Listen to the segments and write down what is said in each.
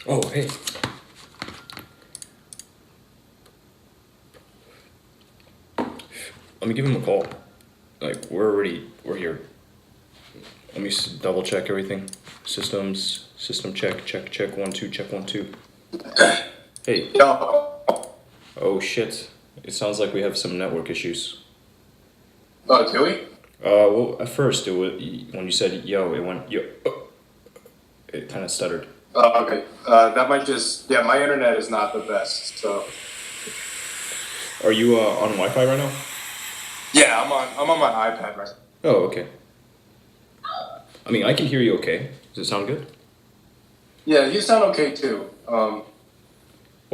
Oh, hey. Let me give him a call. Like, we're here. Let me double check everything. System check, 1, 2, check, 1, 2. Hey. Yo. Oh, shit. It sounds like we have some network issues. Oh, do we? Well, at first, when you said yo, it went yo. It kind of stuttered. Okay. That might just, yeah, my internet is not the best, so. Are you on Wi-Fi right now? Yeah, I'm on my iPad right now. Oh, okay. I mean, I can hear you okay. Does it sound good? Yeah, you sound okay too. Well,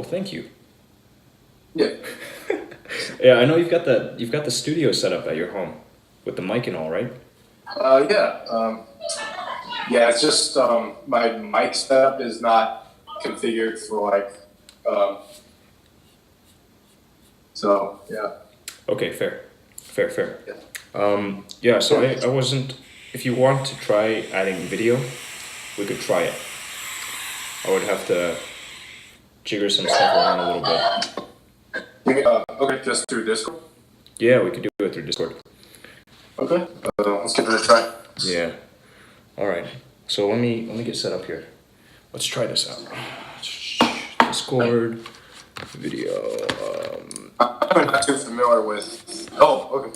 thank you. Yeah. Yeah, I know you've got the studio set up at your home with the mic and all, right? Yeah. Yeah, it's just my mic setup is not configured for like so yeah. Okay, fair. Yeah. Yeah, so I wasn't, if you want to try adding video, we could try it. I would have to jigger some stuff around a little bit. Okay, just through Discord. Yeah, we could do it through Discord. Okay. Let's give it a try. Yeah. All right. So let me get set up here. Let's try this out. Discord video. I'm not too familiar with. Oh, okay.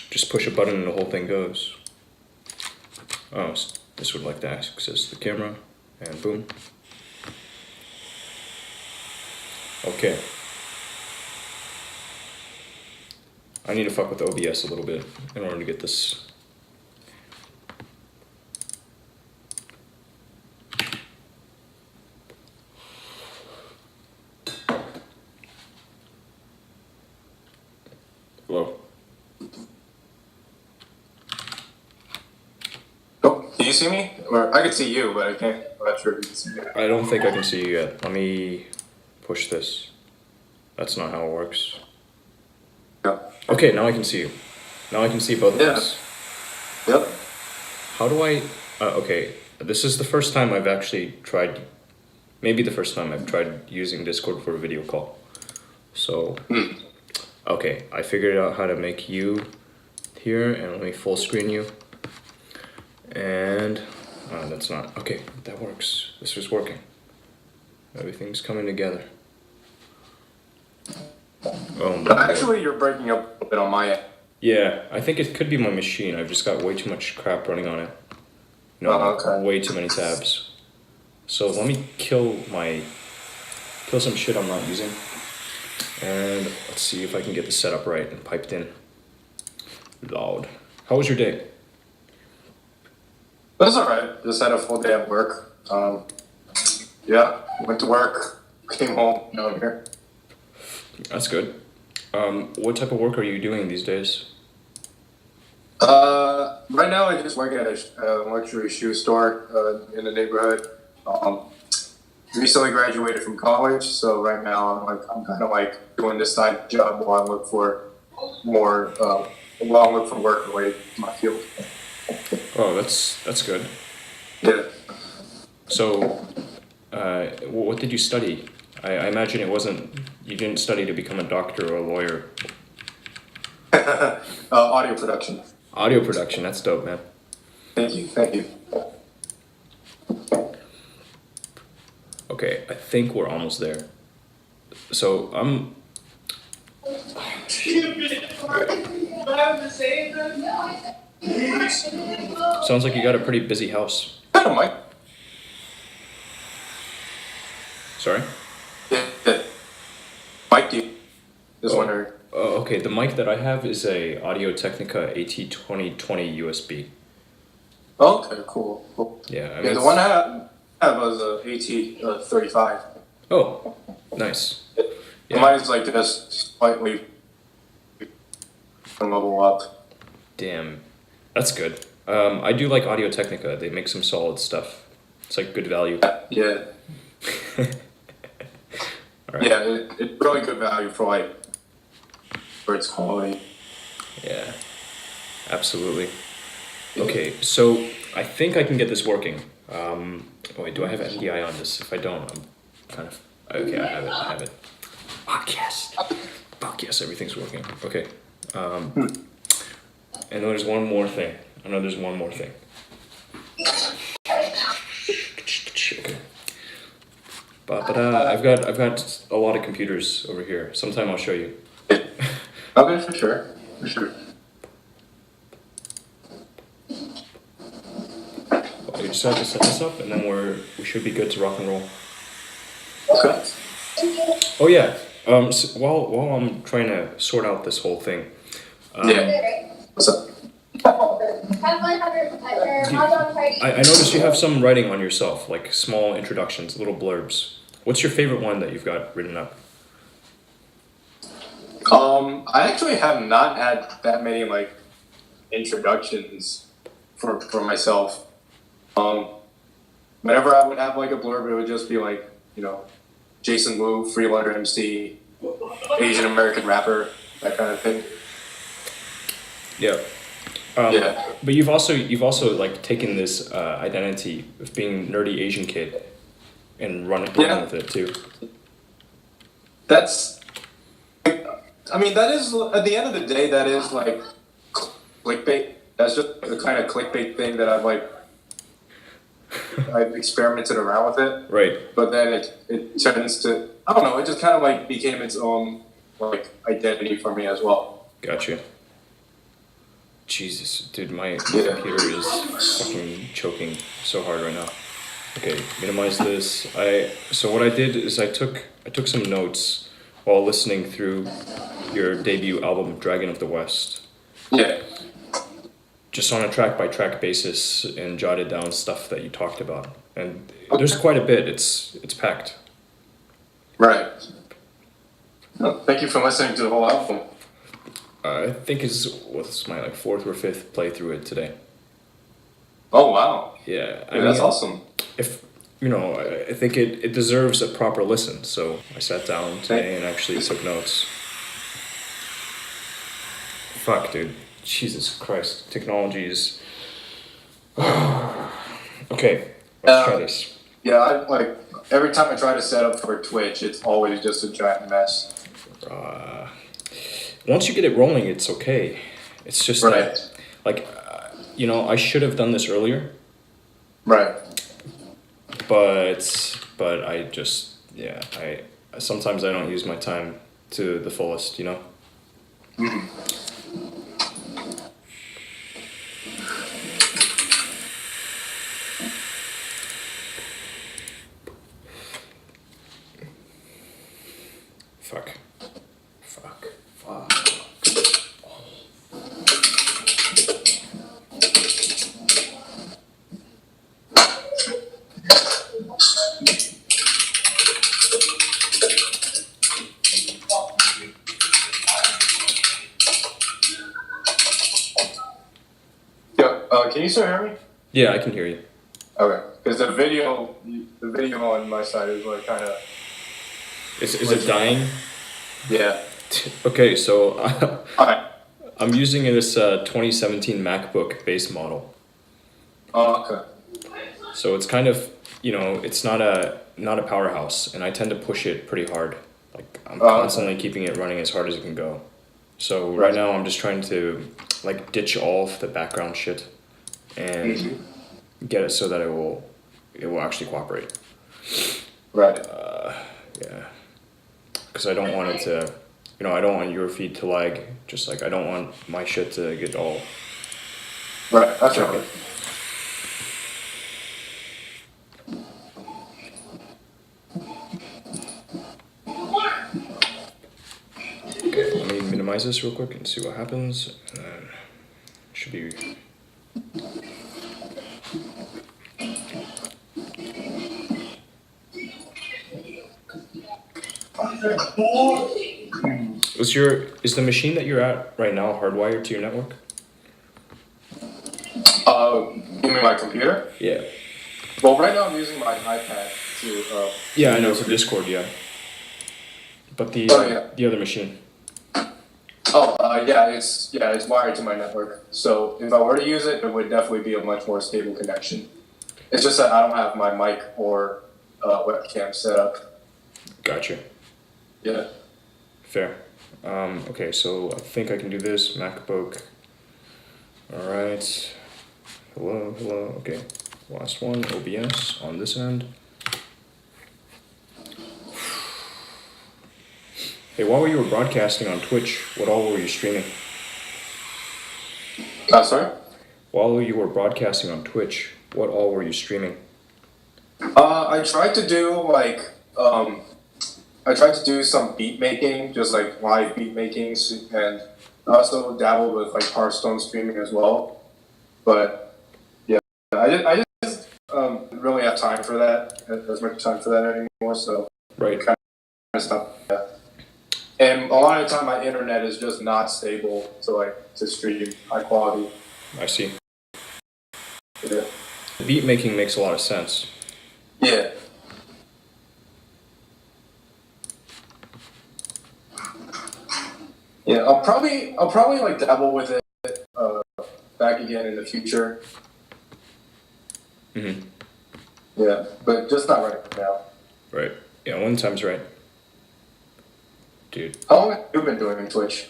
Just push a button and the whole thing goes. Oh, this would like to access the camera, and boom. Okay. I need to fuck with OBS a little bit in order to get this. Hello. Oh, can you see me? Or I can see you, but I can't. I'm not sure if you can see me. I don't think I can see you yet. Let me push this. That's not how it works. Yeah. Okay, now I can see you. Now I can see both of us. Yep. How do I... okay, this is the first time I've actually tried... Maybe the first time I've tried using Discord for a video call. So... Okay, I figured out how to make you here, and let me full screen you. And... that's not... Okay, that works. This was working. Everything's coming together. Oh my God. Actually, you're breaking up a bit on my end. Yeah, I think it could be my machine. I've just got way too much crap running on it. No, okay. way too many tabs. So let me kill some shit I'm not using. And let's see if I can get the setup right and piped in. Loud. How was your day? That's alright. Just had a full day at work. Yeah, went to work, came home, now I'm here. That's good. What type of work are you doing these days? Right now I just work at a luxury shoe store in the neighborhood. Recently graduated from college, so right now I'm kind of like doing this side job while I look for more while I look for work related to my field. Oh, that's good. Yeah. So, what did you study? I imagine you didn't study to become a doctor or a lawyer. Audio production. Audio production, that's dope, man. Thank you. Okay, I think we're almost there. So, sounds like you got a pretty busy house. Mike. Sorry? Yeah. Mike, do you just wondering? Okay, the mic that I have is a Audio-Technica AT2020 USB. Okay, cool. Yeah, The one I have was a AT35. Oh, nice. Yeah. Mine is like just slightly level up. Damn, that's good. I do like Audio-Technica. They make some solid stuff. It's like good value. Yeah. All right. Yeah, it's really good value for its quality. Yeah, absolutely. Okay, so I think I can get this working. Wait, do I have NDI on this? If I don't, I'm kind of... Okay, I have it. Fuck yes! Fuck yes, everything's working. Okay. And there's one more thing. I know there's one more thing. Okay. But I've got a lot of computers over here. Sometime I'll show you. Okay, for sure. For sure. Well, you just have to set this up, and then we should be good to rock and roll. Okay. Oh yeah. So while I'm trying to sort out this whole thing. Yeah. What's up? I noticed you have some writing on yourself, like small introductions, little blurbs. What's your favorite one that you've got written up? I actually have not had that many like introductions for myself. Whenever I would have like a blurb, it would just be like, you know, Jason Wu, Freeloader MC, Asian American rapper, that kind of thing. Yeah. Yeah. But you've also like taken this identity of being nerdy Asian kid and run with it too. That's, I mean, that is, at the end of the day, that is like clickbait. That's just the kind of clickbait thing that I've experimented around with it. Right. But then it turns to, I don't know, it just kind of like became its own like identity for me as well. Gotcha. Jesus, dude, my computer is fucking choking so hard right now. Okay, minimize this. So what I did is I took some notes while listening through your debut album, Dragon of the West. Yeah. Just on a track by track basis, and jotted down stuff that you talked about. And there's quite a bit. It's packed. Right. Well, thank you for listening to the whole album. I think what's my like 4th or 5th playthrough it today. Oh wow. Yeah, I mean, that's awesome. If you know, I think it deserves a proper listen. So I sat down today and actually took notes. Fuck, dude. Jesus Christ. Technology is... Okay, let's try this. Yeah, I like every time I try to set up for Twitch, it's always just a giant mess. Once you get it rolling, it's okay. It's just right. You know, I should have done this earlier. Right. But I just, I sometimes I don't use my time to the fullest, you know? Mm-hmm. Fuck. Can you still hear me? Yeah, I can hear you. Okay, because the video on my side is like kind of. Is it dying? Yeah. Okay, so Alright. I'm using this 2017 MacBook base model. Oh, okay. So it's kind of, you know, it's not a powerhouse, and I tend to push it pretty hard. Like I'm constantly keeping it running as hard as it can go. So right now I'm just trying to like ditch all of the background shit and get it so that it will actually cooperate. Right. Yeah. Because I don't want it to, you know, I don't want your feed to lag. Just like I don't want my shit to get all. Right. That's right. Okay, let me minimize this real quick and see what happens. Should be. Is the machine that you're at right now hardwired to your network? You mean my computer? Yeah. Well, right now I'm using my iPad to. Yeah, I know, for Discord, yeah. But the other machine. Oh, it's wired to my network. So if I were to use it, it would definitely be a much more stable connection. It's just that I don't have my mic or webcam set up. Gotcha. Yeah. Fair. Okay, so I think I can do this. MacBook. All right. Hello, hello. Okay. Last one, OBS on this end. Hey, while you were broadcasting on Twitch, what all were you streaming? Sorry? While you were broadcasting on Twitch, what all were you streaming? I tried to do I tried to do some beat making, just like live beat making, and I also dabbled with like Hearthstone streaming as well. But yeah, I just really have time for that, as much time for that anymore. So Right. kind of stuff. Yeah. And a lot of the time, my internet is just not stable to stream high quality. I see. Yeah. Beat making makes a lot of sense. Yeah. Yeah, I'll probably like dabble with it back again in the future. Mm-hmm. Yeah, but just not right now. Right. Yeah, one time's right. Dude. How long have you been doing Twitch?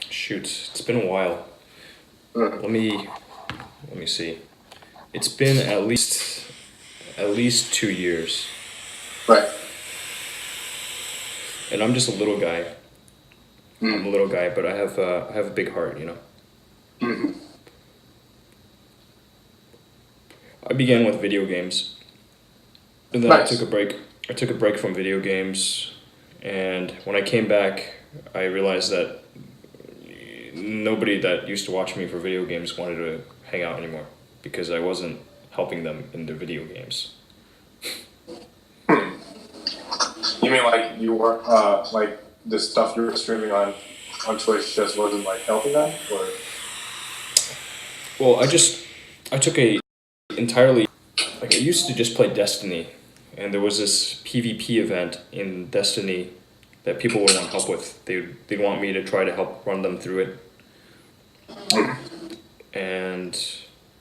Shoot, it's been a while. Let me see. It's been at least 2 years. Right. And I'm just a little guy. I'm a little guy, but I have a big heart, you know. Mm-hmm. I began with video games, and then Nice. I took a break from video games, and when I came back, I realized that nobody that used to watch me for video games wanted to hang out anymore because I wasn't helping them in their video games. You mean like you were like the stuff you were streaming on Twitch just wasn't like helping them, or? Well, I took a entirely, like I used to just play Destiny, and there was this PvP event in Destiny that people would want help with. They'd want me to try to help run them through it. And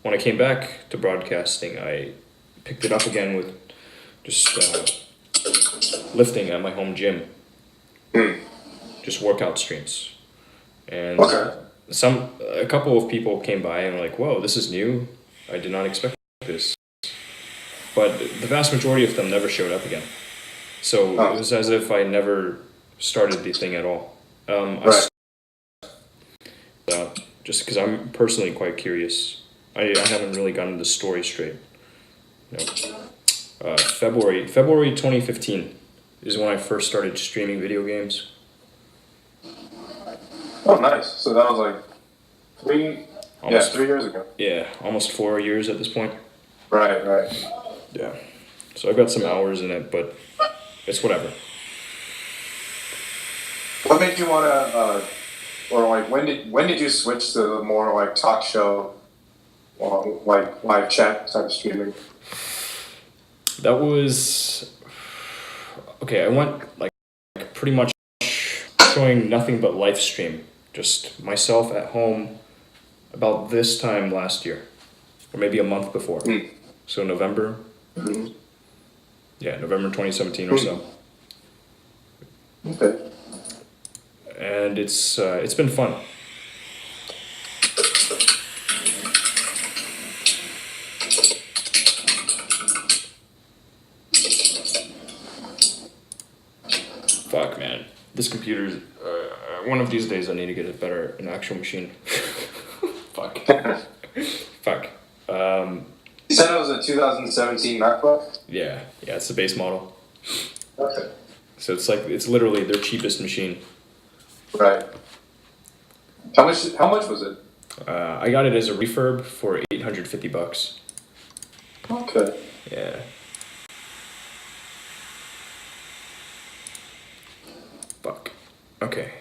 when I came back to broadcasting, I picked it up again with just lifting at my home gym. Just workout streams. And a couple of people came by and were like, whoa, this is new. I did not expect this. But the vast majority of them never showed up again. So it was as if I never started the thing at all. Just because I'm personally quite curious. I haven't really gotten the story straight. You know, February 2015 is when I first started streaming video games. Oh, nice. So that was like 3 years ago. Yeah, almost 4 years at this point. Right. Yeah. So I've got some hours in it, but it's whatever. What made you want to, or like when did you switch to the more like talk show, like live chat type of streaming? That was okay. I went like pretty much showing nothing but live stream, just myself at home. About this time last year, or maybe a month before. So November. Yeah, November 2017 or so. Okay. And it's been fun. Fuck, man. This computer's... one of these days I need to get an actual machine. Fuck. Fuck. You said it was a 2017 MacBook? Yeah, it's the base model. Okay. So it's literally their cheapest machine. Right. How much was it? I got it as a refurb for $850. Okay. Yeah. Fuck. Okay.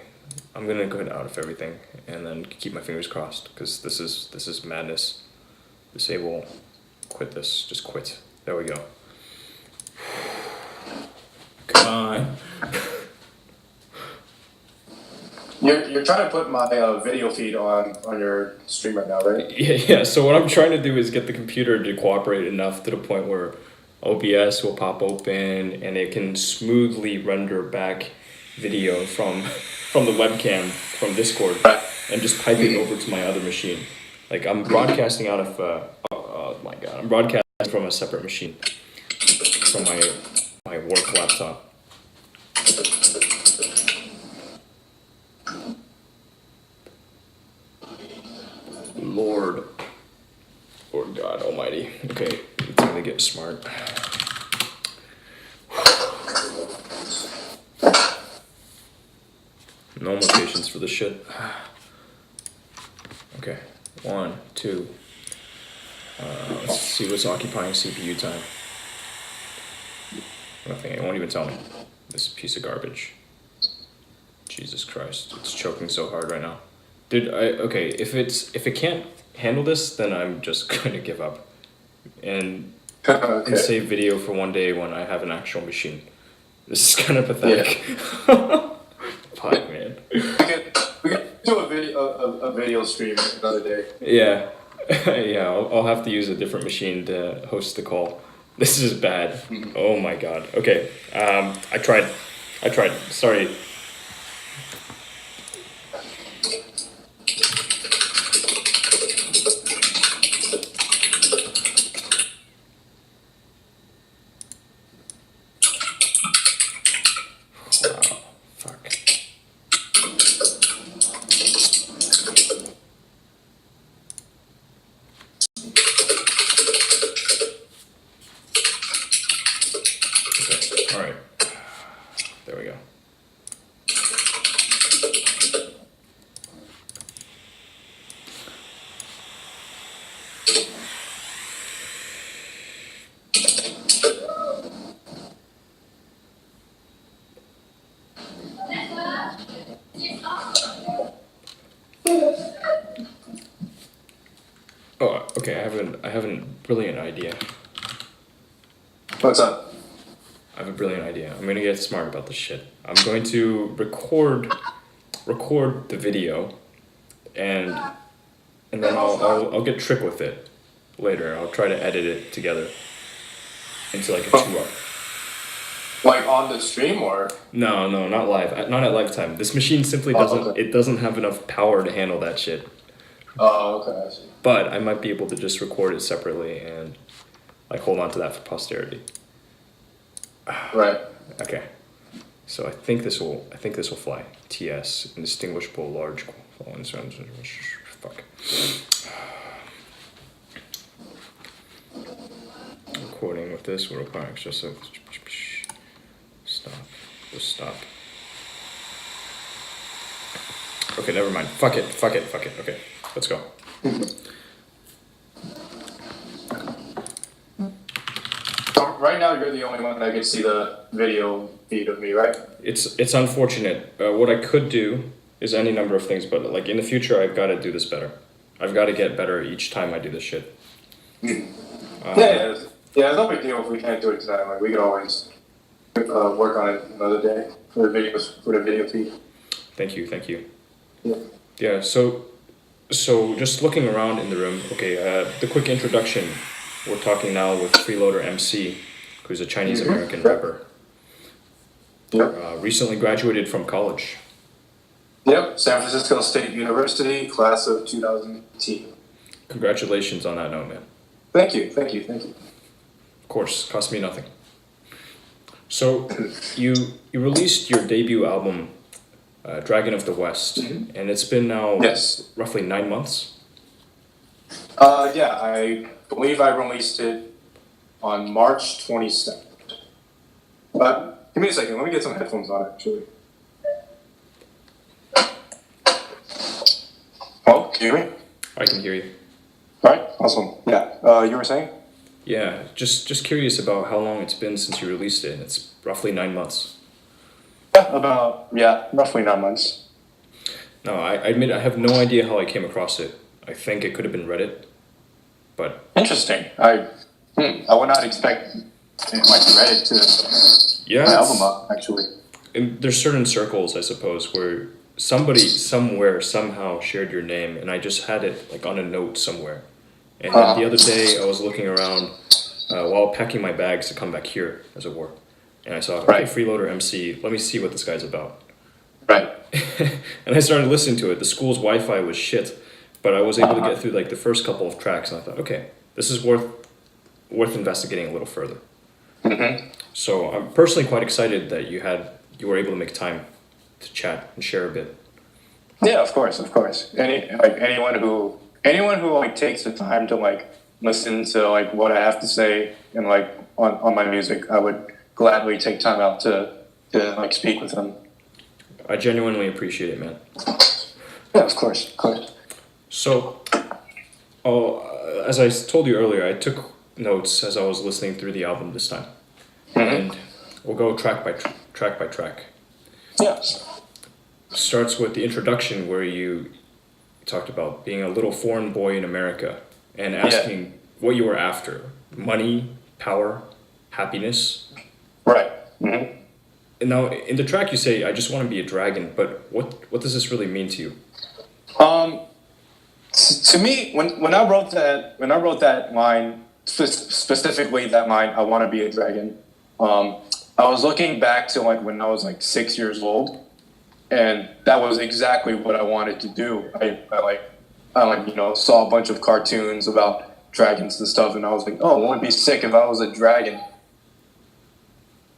I'm gonna go out of everything and then keep my fingers crossed because this is madness. Disable. Quit this. Just quit. There we go. Come on. You're trying to put my video feed on your stream right now, right? Yeah. So what I'm trying to do is get the computer to cooperate enough to the point where OBS will pop open and it can smoothly render back video from the webcam from Discord Right. and just pipe it over to my other machine. Like I'm broadcasting out of oh my god, I'm broadcasting from a separate machine from my work laptop. Lord God Almighty. Okay, it's time to get smart. No more patience for this shit. Okay, 1, 2. Let's see what's occupying CPU time. Nothing. It won't even tell me. This piece of garbage. Jesus Christ, it's choking so hard right now. Dude, okay, if it can't handle this, then I'm just gonna give up. And and save video for one day when I have an actual machine. This is kind of pathetic. Yeah. Fuck, man. We can do a video stream another day. Yeah. Yeah, I'll have to use a different machine to host the call. This is bad. Oh my god. Okay. I tried. Sorry. Oh, okay, I have a brilliant idea. What's up? I have a brilliant idea. I'm gonna get smart about this shit. I'm going to record the video, and then I'll get trick with it later. I'll try to edit it together into like a 2-up. Like on the stream or? No, not live. Not at lifetime. This machine simply doesn't. Okay. It doesn't have enough power to handle that shit. Oh, okay. I see. But I might be able to just record it separately and like hold on to that for posterity. Right. Okay. So I think this will fly. TS, indistinguishable large fuck. Recording with this will require extra stop. Just stop. Okay, never mind. Fuck it. Okay, let's go. So right now you're the only one that can see the video feed of me, right? It's unfortunate. What I could do is any number of things, but like in the future, I've got to do this better. I've got to get better each time I do this shit. Yeah, it's no big deal if we can't do it tonight. Like we can always work on it another day for the video feed. Thank you. Yeah. Yeah. So just looking around in the room. Okay. The quick introduction. We're talking now with Freeloader MC, who's a Chinese American rapper. Yep. Recently graduated from college. Yep. San Francisco State University, class of 2018. Congratulations on that note, man. Thank you. Of course, cost me nothing. So, you released your debut album, Dragon of the West, and it's been now roughly 9 months. Yeah, I believe I released it on March 22nd. But give me a second. Let me get some headphones on, actually. Oh, can you hear me? I can hear you. All right, awesome. Yeah, you were saying? Yeah, just curious about how long it's been since you released it. It's roughly 9 months. Roughly 9 months. No, I admit I have no idea how I came across it. I think it could have been Reddit, but... Interesting. I would not expect Reddit to my album up, actually. And there's certain circles, I suppose, where somebody somewhere somehow shared your name, and I just had it like on a note somewhere. And then the Uh, other day, I was looking around while packing my bags to come back here, as it were, and I saw, okay, right, Freeloader MC. Let me see what this guy's about. right. And I started listening to it. The school's Wi-Fi was shit, but I was able to Uh, get through like the first couple of tracks, and I thought, okay, this is worth investigating a little further. mhm. So I'm personally quite excited that you were able to make time to chat and share a bit. Yeah, of course, of course. Anyone who like takes the time to like listen to like what I have to say and like on my music, I would gladly take time out to like speak with them. I genuinely appreciate it, man. Yeah, of course, of course. So, as I told you earlier, I took notes as I was listening through the album this time, and we'll go track by track by track. Yes. Starts with the introduction where you talked about being a little foreign boy in America and asking what you were after: money, power, happiness. Right. Hmm. And now in the track you say, "I just want to be a dragon," but what does this really mean to you? Um, to me, when I wrote that line, specifically that line, I want to be a dragon. Um, I was looking back to like when I was like 6 years old, and that was exactly what I wanted to do. I saw a bunch of cartoons about dragons and stuff, and I was like, oh, it would be sick if I was a dragon.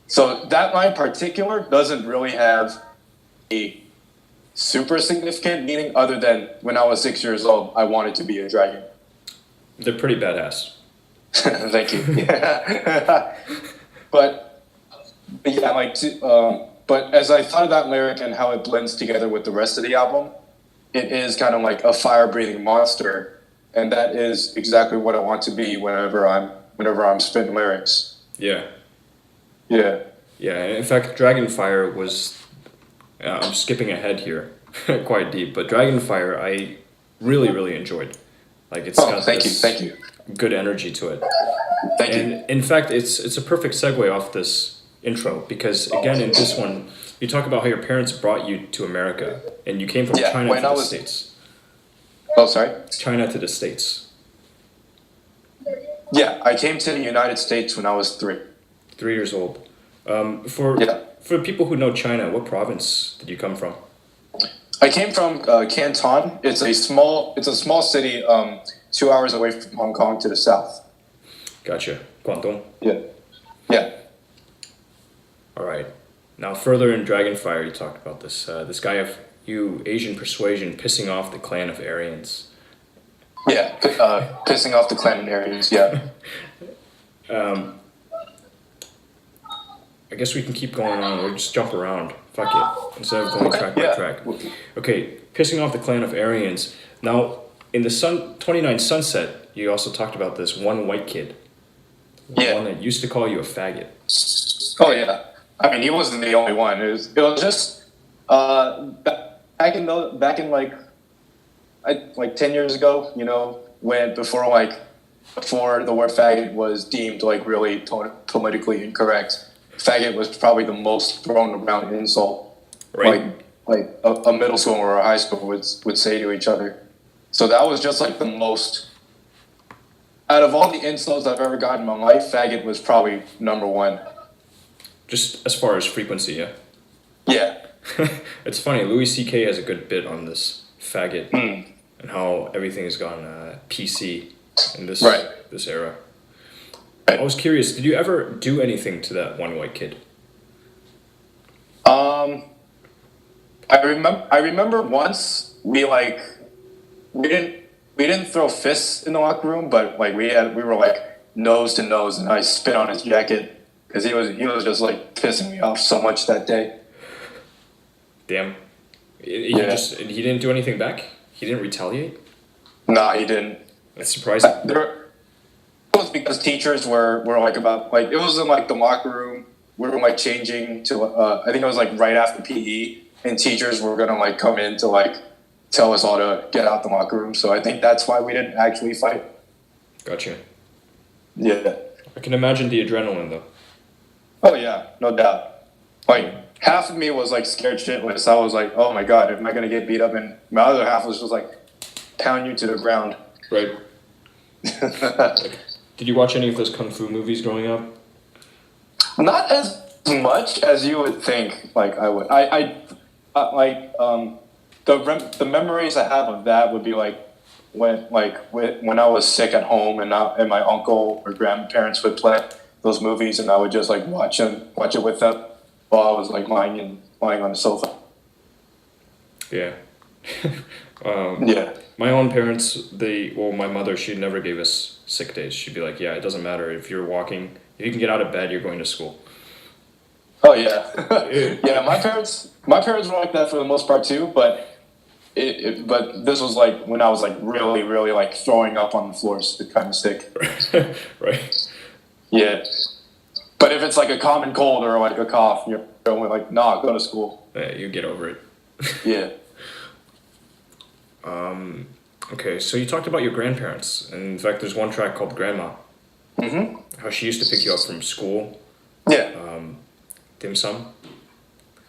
So that line in particular doesn't really have a super significant meaning other than when I was 6 years old, I wanted to be a dragon. They're pretty badass. Thank you. Yeah. but yeah, but as I thought of that lyric and how it blends together with the rest of the album, it is kind of like a fire-breathing monster, and that is exactly what I want to be whenever I'm spitting lyrics. Yeah. Yeah. Yeah, and in fact, Dragonfire was. I'm skipping ahead here, quite deep, but Dragonfire I really enjoyed. Like it's Oh, got thank you, good energy to it, thank you. and in fact, it's a perfect segue off this intro because again in this one you talk about how your parents brought you to America and you came from Yeah, China when to I the was- States. Oh, sorry. China to the States. Yeah, I came to the United States when I was 3. 3 years old. For Yeah. for people who know China, what province did you come from? I came from Canton. It's a small city, 2 hours away from Hong Kong to the south. Gotcha. Guangdong. Yeah. Yeah. All right. Now, further in Dragonfire, you talked about this guy of you Asian persuasion pissing off the clan of Aryans. Yeah. Pissing off the Clanarians. Yeah. I guess we can keep going on. We'll just jump around. Fuck it. Instead of going track by Yeah. track. Okay, pissing off the clan of Aryans. Now, in the 29 Sunset, you also talked about this one white kid. Yeah. One that used to call you a faggot. Oh yeah. I mean, he wasn't the only one. It was just back in like 10 years ago. You know, before the word faggot was deemed like really politically incorrect. Faggot was probably the most thrown around insult. Right. Like a middle school or a high school would say to each other. So that was just like the most. Out of all the insults I've ever gotten in my life, faggot was probably number one. Just as far as frequency, yeah. Yeah. It's funny, Louis C.K. has a good bit on this faggot Mm. and how everything has gone PC in this era. Right. I was curious, did you ever do anything to that one white kid? I remember once we didn't throw fists in the locker room, but like we were like nose to nose, and I spit on his jacket because he was just like pissing me off so much that day. Damn. He Yeah. he didn't do anything back? He didn't retaliate? Nah, he didn't. That's surprising. It was because teachers were like about like it was in like the locker room. We were like changing to I think it was like right after PE, and teachers were gonna like come in to like tell us all to get out the locker room. So I think that's why we didn't actually fight. Gotcha. Yeah. I can imagine the adrenaline though. Oh yeah, no doubt. Like half of me was like scared shitless. I was like, oh my god, am I gonna get beat up? And my other half was just like pound you to the ground. Right. Did you watch any of those kung fu movies growing up? Not as much as you would think. Like I would. The memories I have of that would be like when I was sick at home and my uncle or grandparents would play those movies and I would just like watch it with them while I was like lying on the sofa. Yeah. Yeah. My own parents, my mother, she never gave us sick days. She'd be like, yeah, it doesn't matter if you're walking, if you can get out of bed, you're going to school. Oh yeah. Yeah, my parents were like that for the most part too, but but this was like when I was like really, really like throwing up on the floors, it kind of sick. Right. Yeah. But if it's like a common cold or like a cough, you're only like, nah, go to school. Yeah, you get over it. Yeah. Okay, so you talked about your grandparents. And in fact, there's one track called Grandma. Mm-hmm. How she used to pick you up from school. Yeah. Dim sum.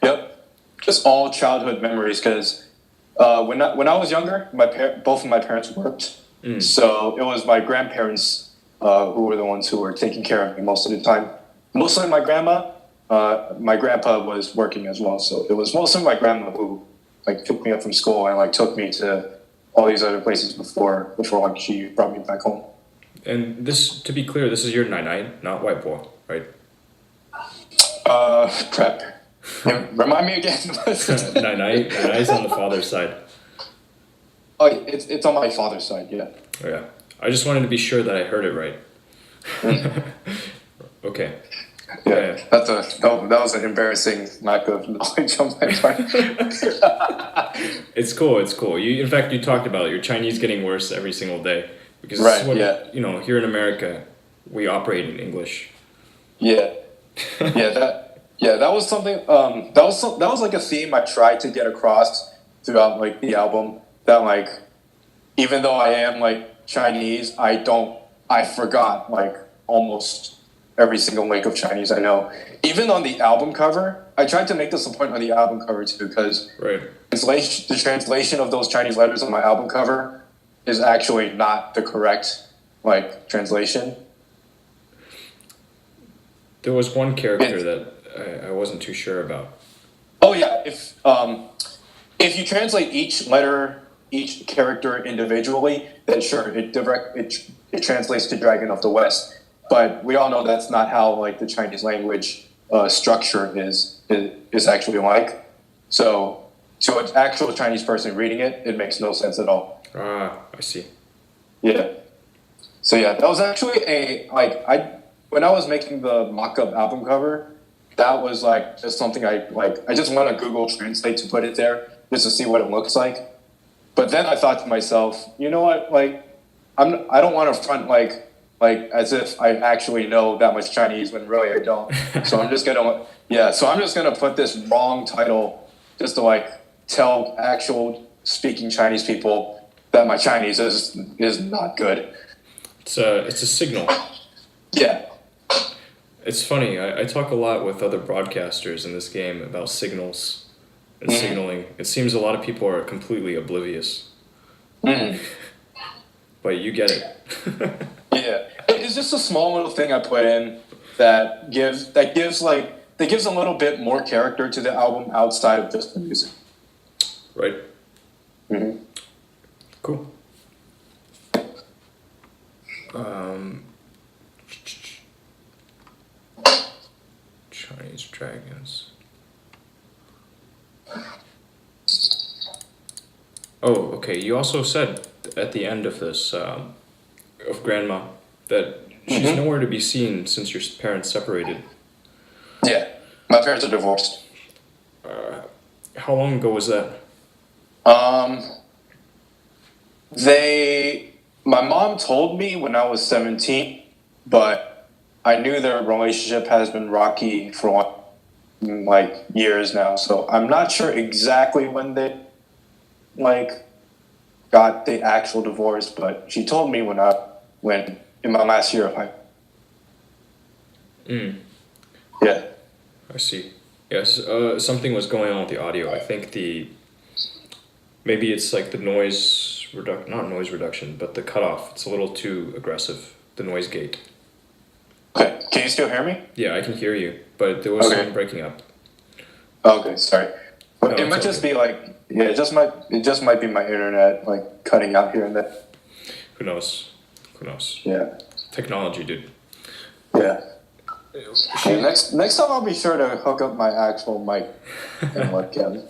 Yep. Just all childhood memories because when I was younger, both of my parents worked. So it was my grandparents who were the ones who were taking care of me most of the time. Mostly my grandma. My grandpa was working as well, so it was mostly my grandma who like picked me up from school and like took me to all these other places before like she brought me back home. And this, to be clear, this is your nai, not white boy, right? Prep. Remind me again. Nai's on the father's side. Oh, it's on my father's side, yeah. Oh, yeah. I just wanted to be sure that I heard it right. Okay. Yeah, that was an embarrassing lack of knowledge on my part. It's cool. In fact, you talked about your Chinese getting worse every single day because Right, this is what, yeah. Here in America, we operate in English. Yeah, that was something. That was like a theme I tried to get across throughout like the album. That like, even though I am like Chinese, I forgot like almost every single link of Chinese I know. Even on the album cover, I tried to make this a point on the album cover too, because the translation of those Chinese letters on my album cover is actually not the correct like translation. There was one character that I wasn't too sure about. Oh yeah, if you translate each character individually, then sure, it translates to Dragon of the West. But we all know that's not how like the Chinese language structure is actually like. So to an actual Chinese person reading it, it makes no sense at all. Ah, I see. Yeah. So yeah, that was actually when I was making the mock-up album cover, that was like just something I just want to Google Translate to put it there just to see what it looks like. But then I thought to myself, you know what? Like, I don't want to front like as if I actually know that much Chinese when really I don't. So I'm just gonna put this wrong title just to like tell actual speaking Chinese people that my Chinese is not good. It's a signal. Yeah. It's funny. I talk a lot with other broadcasters in this game about signals and signaling. It seems a lot of people are completely oblivious. But you get it. Yeah, it's just a small little thing I put in that gives a little bit more character to the album outside of just the music. Right. Mm-hmm. Cool. Chinese dragons. Oh, okay. You also said at the end of this, of Grandma, that she's nowhere to be seen since your parents separated. Yeah, my parents are divorced. How long ago was that? My mom told me when I was 17, but I knew their relationship has been rocky for like years now. So I'm not sure exactly when they like got the actual divorce, but she told me when in my last year of high. Mm. Yeah. I see. Yes, something was going on with the audio. I think maybe it's like the not noise reduction, but the cutoff. It's a little too aggressive. The noise gate. Okay, can you still hear me? Yeah, I can hear you, but there was some breaking up. Okay, sorry. But No, it it's might all just good. be like, yeah, it just might be my internet like cutting out here and there. Who knows? Who knows? Yeah, Technology, dude. yeah. Okay, next time I'll be sure to hook up my actual mic and webcam.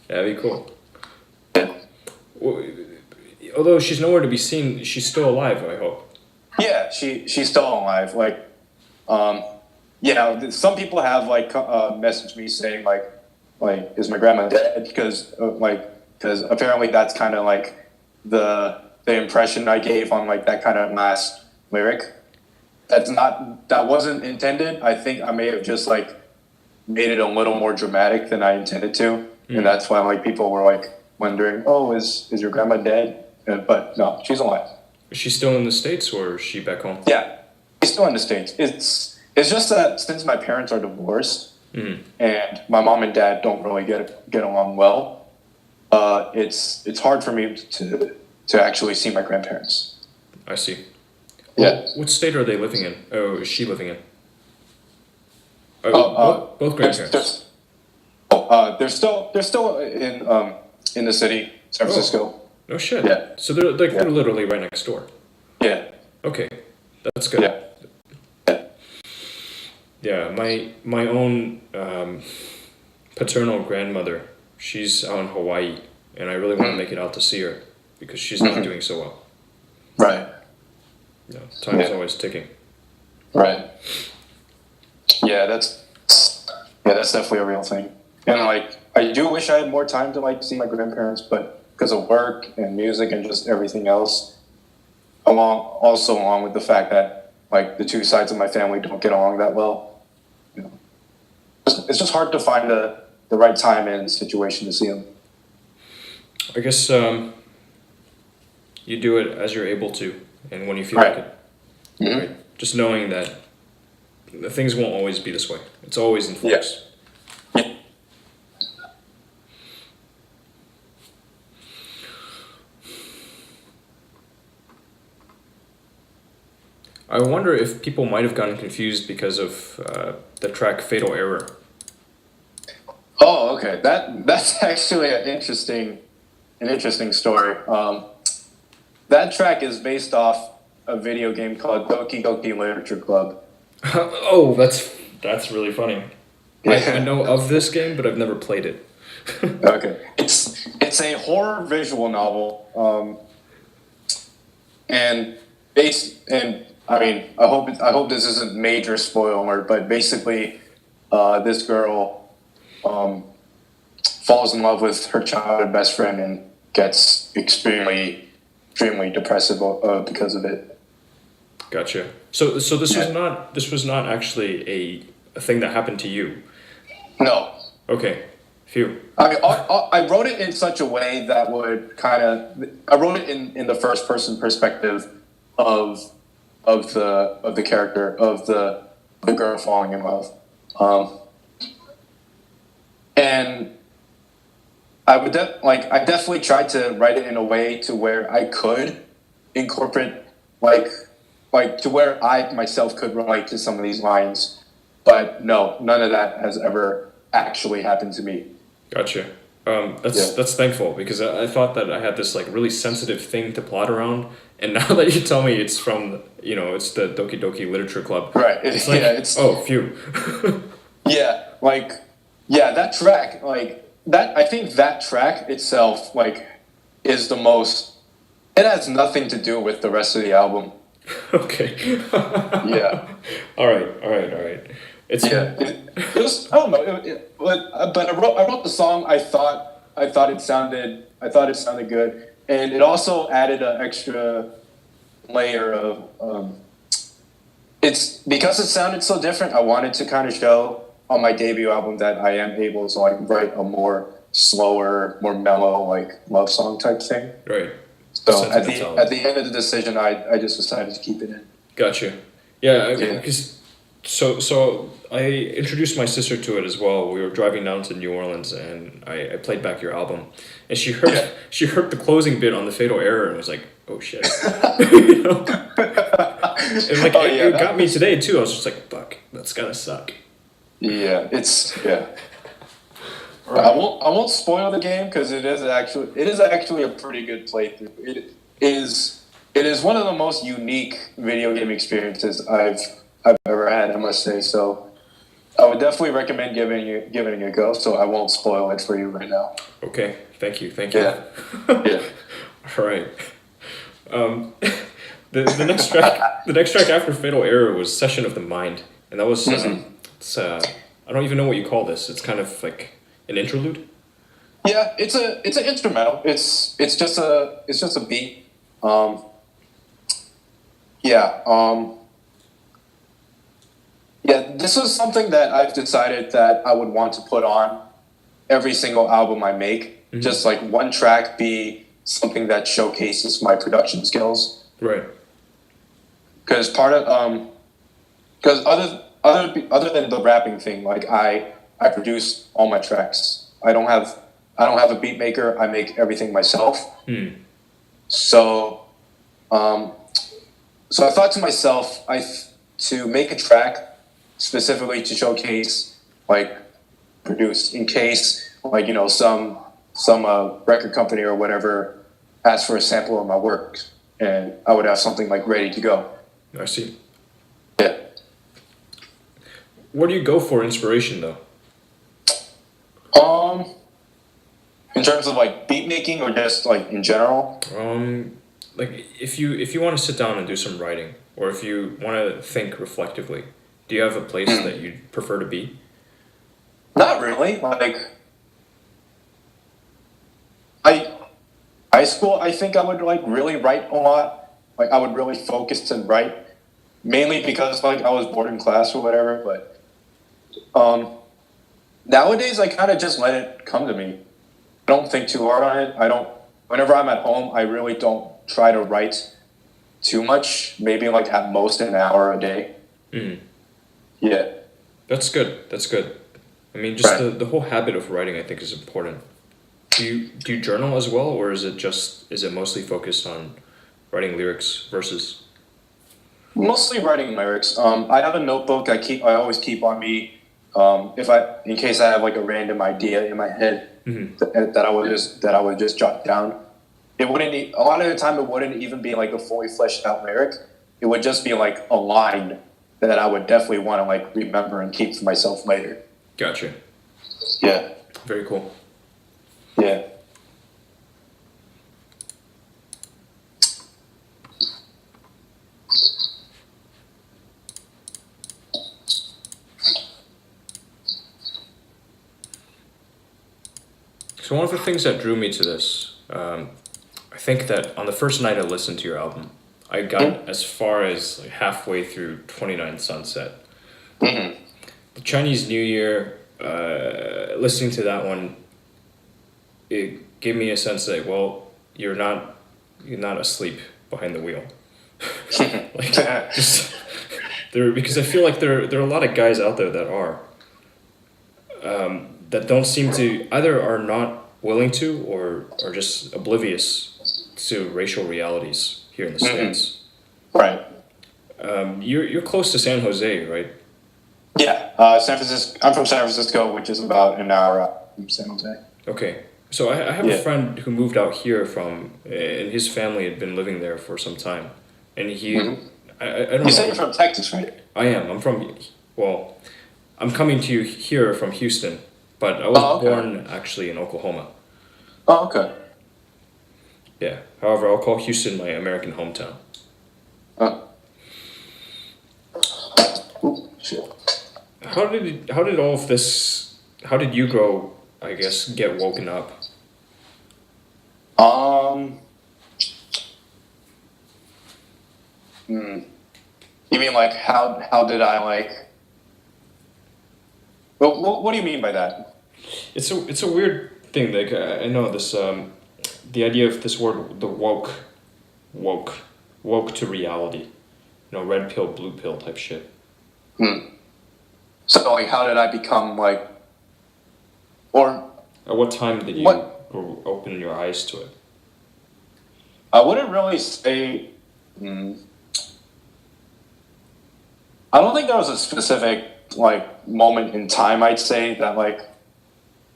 That'd be cool. Well, although she's nowhere to be seen, she's still alive, I hope. Yeah, she's still alive. Like, yeah, some people have like messaged me saying like is my grandma dead? Because apparently that's kind of like the impression I gave on like that kind of last lyric. That wasn't intended. I think I may have just like made it a little more dramatic than I intended to, and that's why like people were like wondering, oh, is your grandma dead? But no, she's alive. Is she still in the States or is she back home? Yeah, she's still in the States. It's just that since my parents are divorced and my mom and dad don't really get along well, it's hard for me to actually see my grandparents. I see. Yeah. What state are they living in? Oh, is she living in? Both grandparents. They're still in the city, San Francisco. No shit. Yeah. So they're literally right next door. Yeah. Okay, that's good. Yeah. Yeah, my own paternal grandmother, she's out in Hawaii, and I really want to make it out to see her because she's not doing so well. Right. You know, time is always ticking. Right. Yeah, that's definitely a real thing. And like, I do wish I had more time to like see my grandparents, but because of work and music and just everything else, along with the fact that like the two sides of my family don't get along that well, you know, it's just hard to find the right time and situation to see them. I guess you do it as you're able to, and when you feel like it. Mm-hmm. Right? Just knowing that the things won't always be this way. It's always in flux. Yeah. I wonder if people might have gotten confused because of the track "Fatal Error." Oh, okay. That's actually an interesting story. That track is based off a video game called Doki Doki Literature Club. Oh, that's really funny. I know of this game, but I've never played it. Okay, it's a horror visual novel, and I mean I hope this isn't major spoiler, but basically, this girl falls in love with her childhood best friend and gets extremely depressive because of it. Gotcha. So this was not actually a thing that happened to you. No. Okay. Phew. I mean, I wrote it in such a way that would I wrote it in the first person perspective of the character of the girl falling in love, and I definitely tried to write it in a way to where I could incorporate like to where I myself could relate to some of these lines, but no, none of that has ever actually happened to me. Gotcha. That's thankful because I thought that I had this like really sensitive thing to plot around, and now that you tell me it's from it's the Doki Doki Literature Club. Right. It's like oh phew. That track I think that track itself is the most. It has nothing to do with the rest of the album. Okay. Yeah. All right. It's it was, I don't know, but I wrote the song. I thought it sounded good, and it also added an extra layer of. It's because it sounded so different. I wanted to kind of show on my debut album that I am able to write a more slower, more mellow love song type thing. Right. So at the end of the decision, I just decided to keep it in. Gotcha. Yeah, because So I introduced my sister to it as well. We were driving down to New Orleans, and I played back your album, and she heard the closing bit on the Fatal Error, and was like, "Oh shit!" You know? And like it got me today too. I was just like, "Fuck, that's gotta suck." Yeah, I won't spoil the game because it is actually a pretty good playthrough. It is one of the most unique video game experiences I've ever had, I must say. So I would definitely recommend giving it a go. So I won't spoil it for you right now. Okay, thank you. Yeah. Yeah. All right. The next track after Fatal Error was Session of the Mind, and that was it's I don't even know what you call this. It's kind of like an interlude. Yeah, it's an instrumental. It's just a beat. Yeah, this is something that I've decided that I would want to put on every single album I make. Mm-hmm. Just like one track be something that showcases my production skills. Right. Because other than the rapping thing, like I produce all my tracks. I don't have a beat maker. I make everything myself. So I thought to myself, to make a track specifically to showcase, like, produce in case, like, some record company or whatever asks for a sample of my work, and I would have something like ready to go. I see. Yeah. Where do you go for inspiration, though? In terms of like beat making or just like in general? Like if you want to sit down and do some writing, or if you want to think reflectively, do you have a place that you prefer to be? Not really. Like high school, I think I would like really write a lot. Like I would really focus and write, mainly because like I was bored in class or whatever. But nowadays, I kind of just let it come to me. I don't think too hard on it. Whenever I'm at home, I really don't try to write too much. Maybe like at most an hour a day. Yeah. That's good. I mean, just the whole habit of writing, I think, is important. Do you journal as well, or is it mostly focused on writing lyrics, verses? Mostly writing lyrics. I have a notebook I always keep on me. In case I have like a random idea in my head that I would just jot down. A lot of the time it wouldn't even be like a fully fleshed out lyric. It would just be like a line that I would definitely want to like remember and keep for myself later. Gotcha. Yeah. Very cool. Yeah. So one of the things that drew me to this, I think that on the first night I listened to your album, I got as far as like halfway through 29 Sunset. The Chinese New Year, listening to that one, it gave me a sense that, well, you're not asleep behind the wheel. Like, just because I feel like there are a lot of guys out there that are. That don't seem to, either are not willing to or are just oblivious to racial realities here in the States. Right. You're close to San Jose, right? Yeah. San Francisco. I'm from San Francisco, which is about an hour out from San Jose. Okay. So I have a friend who moved out here and his family had been living there for some time. And he, I don't know. You say you're from Texas, right? I am. I'm coming to you here from Houston, but I was born actually in Oklahoma. Oh, okay. Yeah. However, I'll call Houston my American hometown. Ooh, shit. How did all of this? How did you grow? I guess get woken up. You mean like how did I like? Well, what do you mean by that? It's a weird thing. Like I know this. The idea of this word, the woke to reality. Red pill, blue pill type shit. So like, how did I become like, or At what time did you What? open your eyes to it? I wouldn't really say. I don't think there was a specific like moment in time. I'd say that like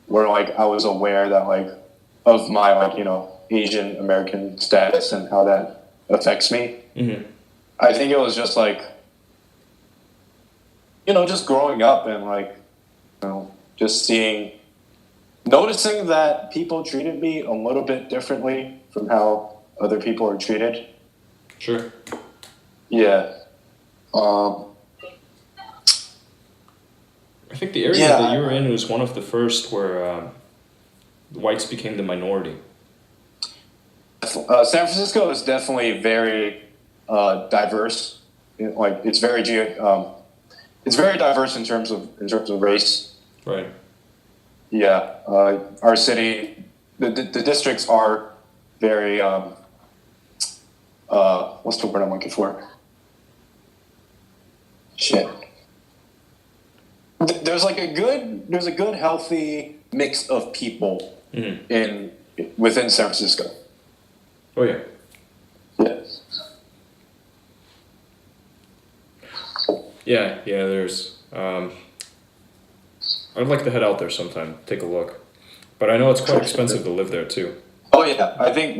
where like I was aware that like of my like Asian American status and how that affects me. Mm-hmm. I think it was just like just growing up and like just noticing that people treated me a little bit differently from how other people are treated. Sure. Yeah. I think the area Yeah. that you were in was one of the first where the whites became the minority. San Francisco is definitely very diverse. Like it's very diverse in terms of race. Right. Yeah, our city, the districts are very what's the word I'm looking for? Shit. There's a good healthy mix of people within San Francisco. Oh yeah. Yes. Yeah. There's. I'd like to head out there sometime, take a look, but I know it's quite expensive to live there too. Oh yeah, I think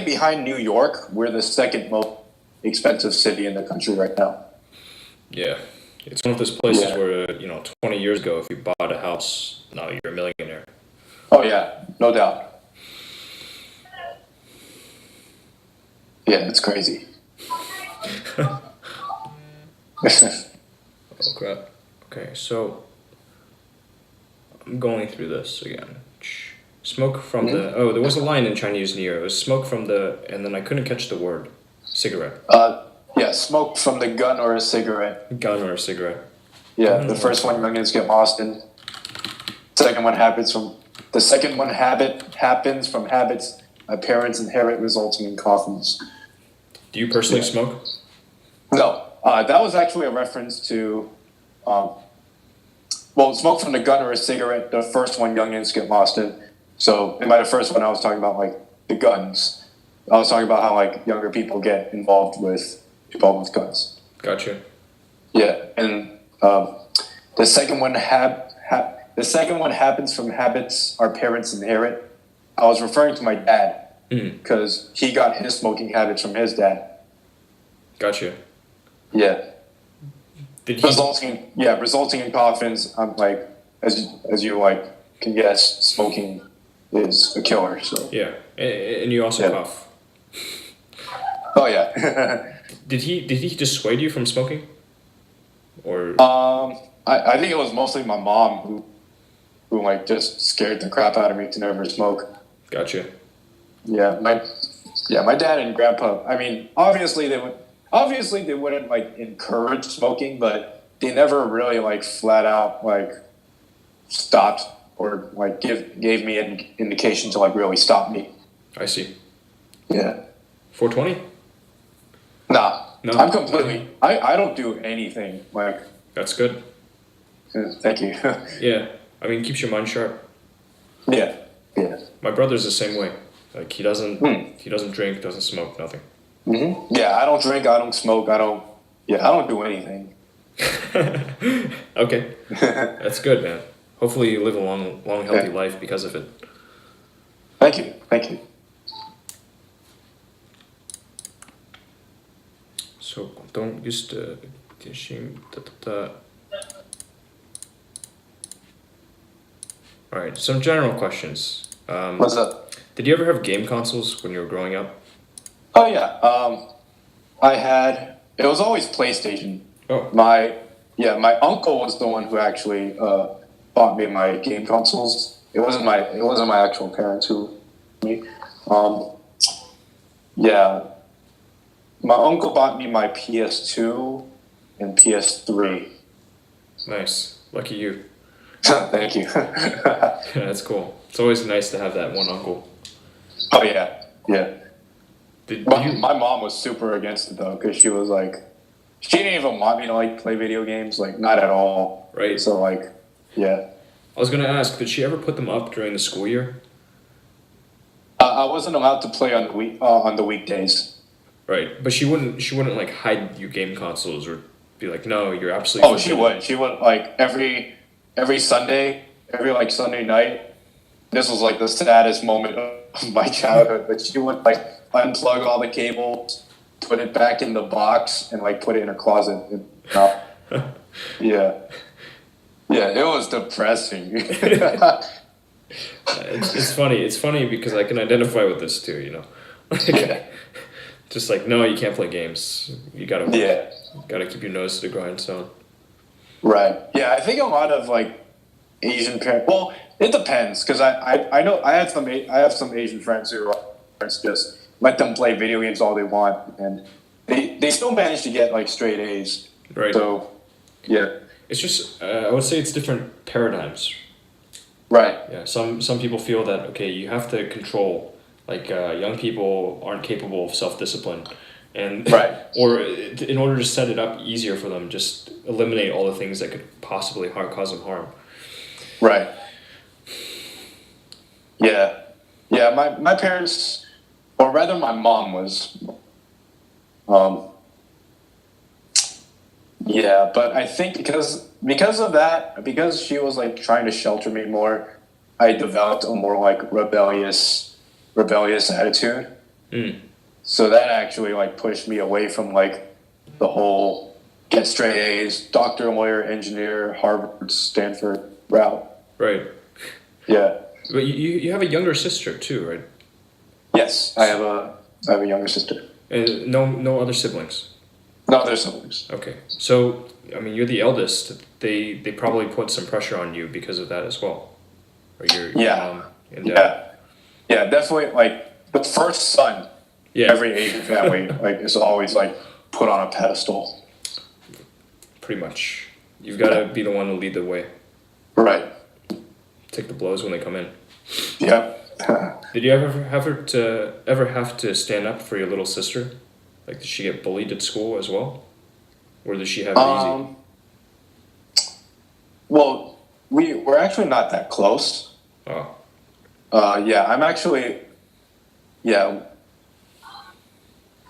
behind New York, we're the second most expensive city in the country right now. Yeah, it's one of those places Yeah. where 20 years ago, if you bought a house, now you're a millionaire. Oh yeah, no doubt. Yeah, it's crazy. Oh crap. Okay, so I'm going through this again. Smoke from the. Oh, there was a line in Chinese New Year. It was smoke from the, and then I couldn't catch the word. Cigarette. Yeah, smoke from the gun or a cigarette. Gun or a cigarette. Yeah, the first one youngins get lost in. The second one happens from habits my parents inherit, resulting in coffins. Do you personally smoke? No, that was actually a reference to, smoke from the gun or a cigarette. The first one youngins get lost in. So in the first one, I was talking about like the guns. I was talking about how like younger people get involved with guns. Gotcha. Yeah, and the second one happens from habits our parents inherit. I was referring to my dad because he got his smoking habits from his dad. Gotcha. Yeah. Did he? Resulting in coffins. I'm like, as you like can guess, smoking is a killer. So Yeah, and you also cough. Oh yeah. Did he dissuade you from smoking? Or I think it was mostly my mom who like just scared the crap out of me to never smoke. Gotcha. Yeah, my dad and grandpa. I mean, obviously they wouldn't like encourage smoking, but they never really like flat out like stopped or like gave me an indication to like really stop me. I see. Yeah. 420? Nah. No. I'm completely. I don't do anything like. That's good. Thank you. Yeah, I mean, keeps your mind sharp. Yeah. Yeah. My brother's the same way. Like he doesn't drink, doesn't smoke, nothing. Mm-hmm. Yeah, I don't drink, I don't smoke, I don't do anything. Okay, that's good, man. Hopefully you live a long, healthy life because of it. Thank you. So don't just All right, some general questions. What's up? Did you ever have game consoles when you were growing up? Oh yeah. I had. It was always PlayStation. Oh. My uncle was the one who actually bought me my game consoles. It wasn't my actual parents who. Yeah. My uncle bought me my PS2 and PS3. Nice, lucky you. Thank you. Yeah, that's cool. It's always nice to have that one uncle. Oh yeah. Did My you? mom was super against it though, because she was like, she didn't even want me to like play video games, like not at all. Right. So like, yeah. I was gonna ask, did she ever put them up during the school year? I wasn't allowed to play on the weekdays. Right, but she wouldn't like hide your game consoles or be like, no, you're absolutely. Oh, she would. She would like every Sunday, every like Sunday night. This was like the saddest moment of my childhood. But she would like unplug all the cables, put it back in the box, and like put it in her closet. And, yeah, yeah, it was depressing. It's funny. It's funny because I can identify with this too. You know, like, Yeah. just like no, you can't play games. You gotta Yeah. gotta keep your nose to the grindstone. Right. Yeah, I think a lot of like Asian parents. Well, it depends because I know I have some Asian friends who are parents just let them play video games all they want, and they still manage to get like straight A's. Right. So, yeah. It's just I would say it's different paradigms. Right. Yeah. Some people feel that okay, you have to control. Like young people aren't capable of self-discipline, and Right. or in order to set it up easier for them, just eliminate all the things that could possibly cause them harm. Right. Yeah. Yeah. My parents, or rather, my mom was. Yeah, but I think because of that, because she was like trying to shelter me more, I developed a more like rebellious attitude. Mm. So that actually like pushed me away from like the whole get straight A's, doctor, lawyer, engineer, Harvard, Stanford route. Right. Yeah. But you have a younger sister too, right? Yes, I have a younger sister. And no other siblings. No, there's siblings. Okay. So I mean, you're the eldest. They probably put some pressure on you because of that as well. Or your mom and dad. Yeah, definitely. Like the first son, Yeah. every Asian family like is always like put on a pedestal. Pretty much. You've got to be the one to lead the way. Right. Take the blows when they come in. Yeah. Did you ever have to stand up for your little sister? Like, did she get bullied at school as well, or did she have it easy? Well, we're actually not that close. Oh, Yeah, I'm actually. Yeah.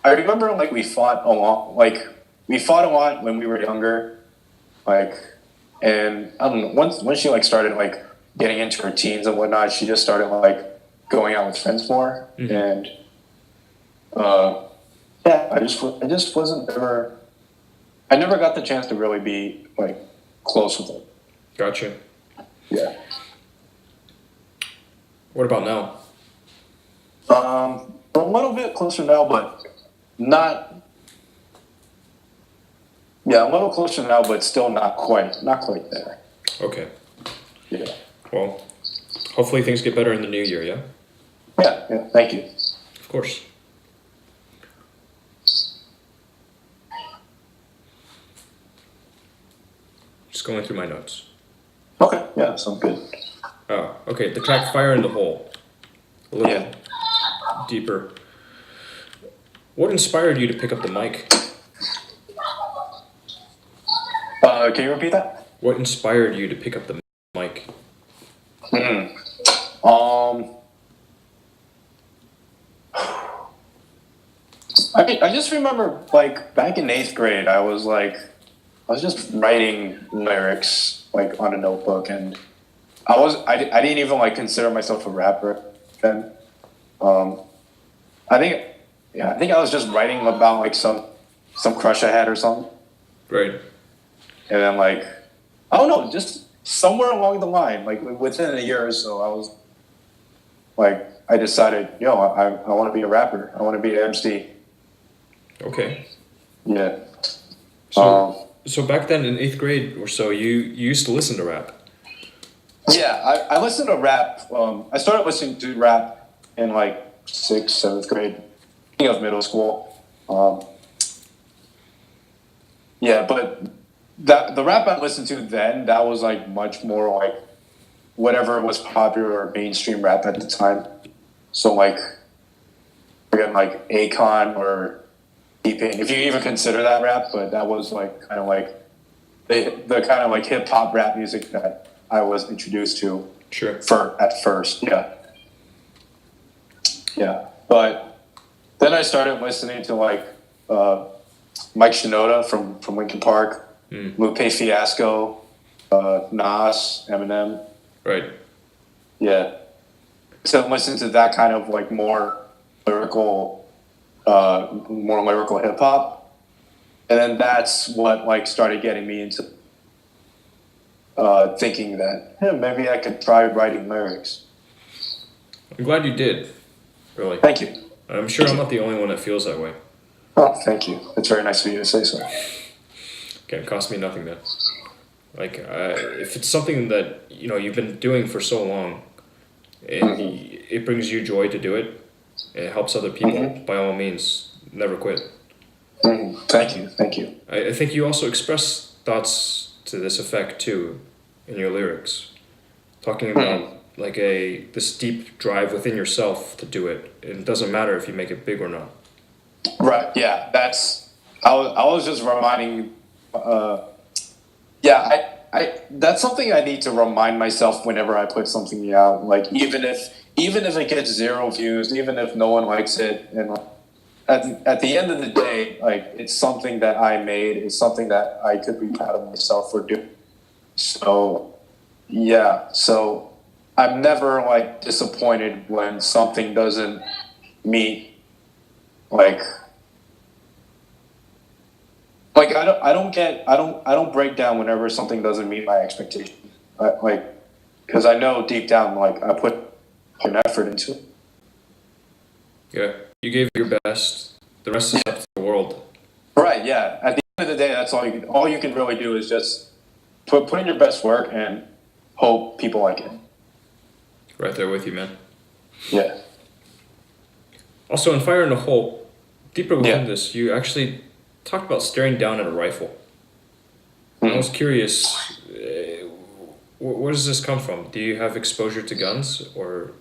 I remember like we fought a lot. Like we fought a lot when we were younger. Like, and I don't know. Once she like started like getting into her teens and whatnot, she just started like going out with friends more. Mhm. And yeah, I just wasn't ever. I never got the chance to really be like close with her. gotcha. Yeah. What about now? A little bit closer now, but not. Yeah, a little closer now, but still not quite there. Okay. Yeah. Well, hopefully things get better in the new year. Yeah. Yeah. Thank you. Of course. Just going through my notes. Okay. Yeah, sounds good. Oh, okay. The track "Fire in the Hole." A little Yeah. deeper. What inspired you to pick up the mic? Can you repeat that? What inspired you to pick up the mic? I just remember like back in 8th grade, I was just writing lyrics like on a notebook, and I didn't even like consider myself a rapper then. I think I was just writing about like some crush I had or something, Right. and then like I don't know, just somewhere along the line, like within a year or so, I was like I decided, I want to be a rapper. I want to be an MC. Okay. Yeah. So back then in 8th grade or so, you used to listen to rap. Yeah, I listened to rap. I started listening to rap in like 6th, 7th grade, beginning of middle school. Yeah, but the rap I listened to then, that was like much more like whatever was popular or mainstream rap at the time. So like again, like Akon or deep in, if you even consider that rap. But that was like kind of like the kind of like hip hop rap music that I was introduced to. Sure. At first, yeah. But then I started listening to like Mike Shinoda from Linkin Park, Lupe Fiasco, Nas, Eminem. Right. Yeah. So listen to that kind of like more lyrical hip hop, and then that's what like started getting me into thinking that maybe I could try writing lyrics. I'm glad you did. Really. Thank you. I'm sure I'm not the only one that feels that way. Oh, thank you. It's very nice of you to say so. It cost me nothing though. Like, if it's something that you've been doing for so long, and it brings you joy to do it, it helps other people. By all means, never quit. Thank you. I think you also express thoughts to this effect too, in your lyrics, talking about like this deep drive within yourself to do it. It doesn't matter if you make it big or not. Right. Yeah. I was just reminding. That's something I need to remind myself whenever I put something out. Like even if it gets 0 views, even if no one likes it, and at the end of the day, like it's something that I made. It's something that I could be proud of myself for doing. So, yeah. So I'm never like disappointed when something doesn't meet like I don't break down whenever something doesn't meet my expectations. Because I know deep down like I put an effort into it. Yeah, you gave your best. The rest is up to the world. Right. Yeah. At the end of the day, that's all you can really do is just put in your best work and hope people like it. Right there with you, man. Yeah. Also, in Fire in the Hole, deeper within this, you actually talked about staring down at a rifle. I was curious, where does this come from? Do you have exposure to guns, or?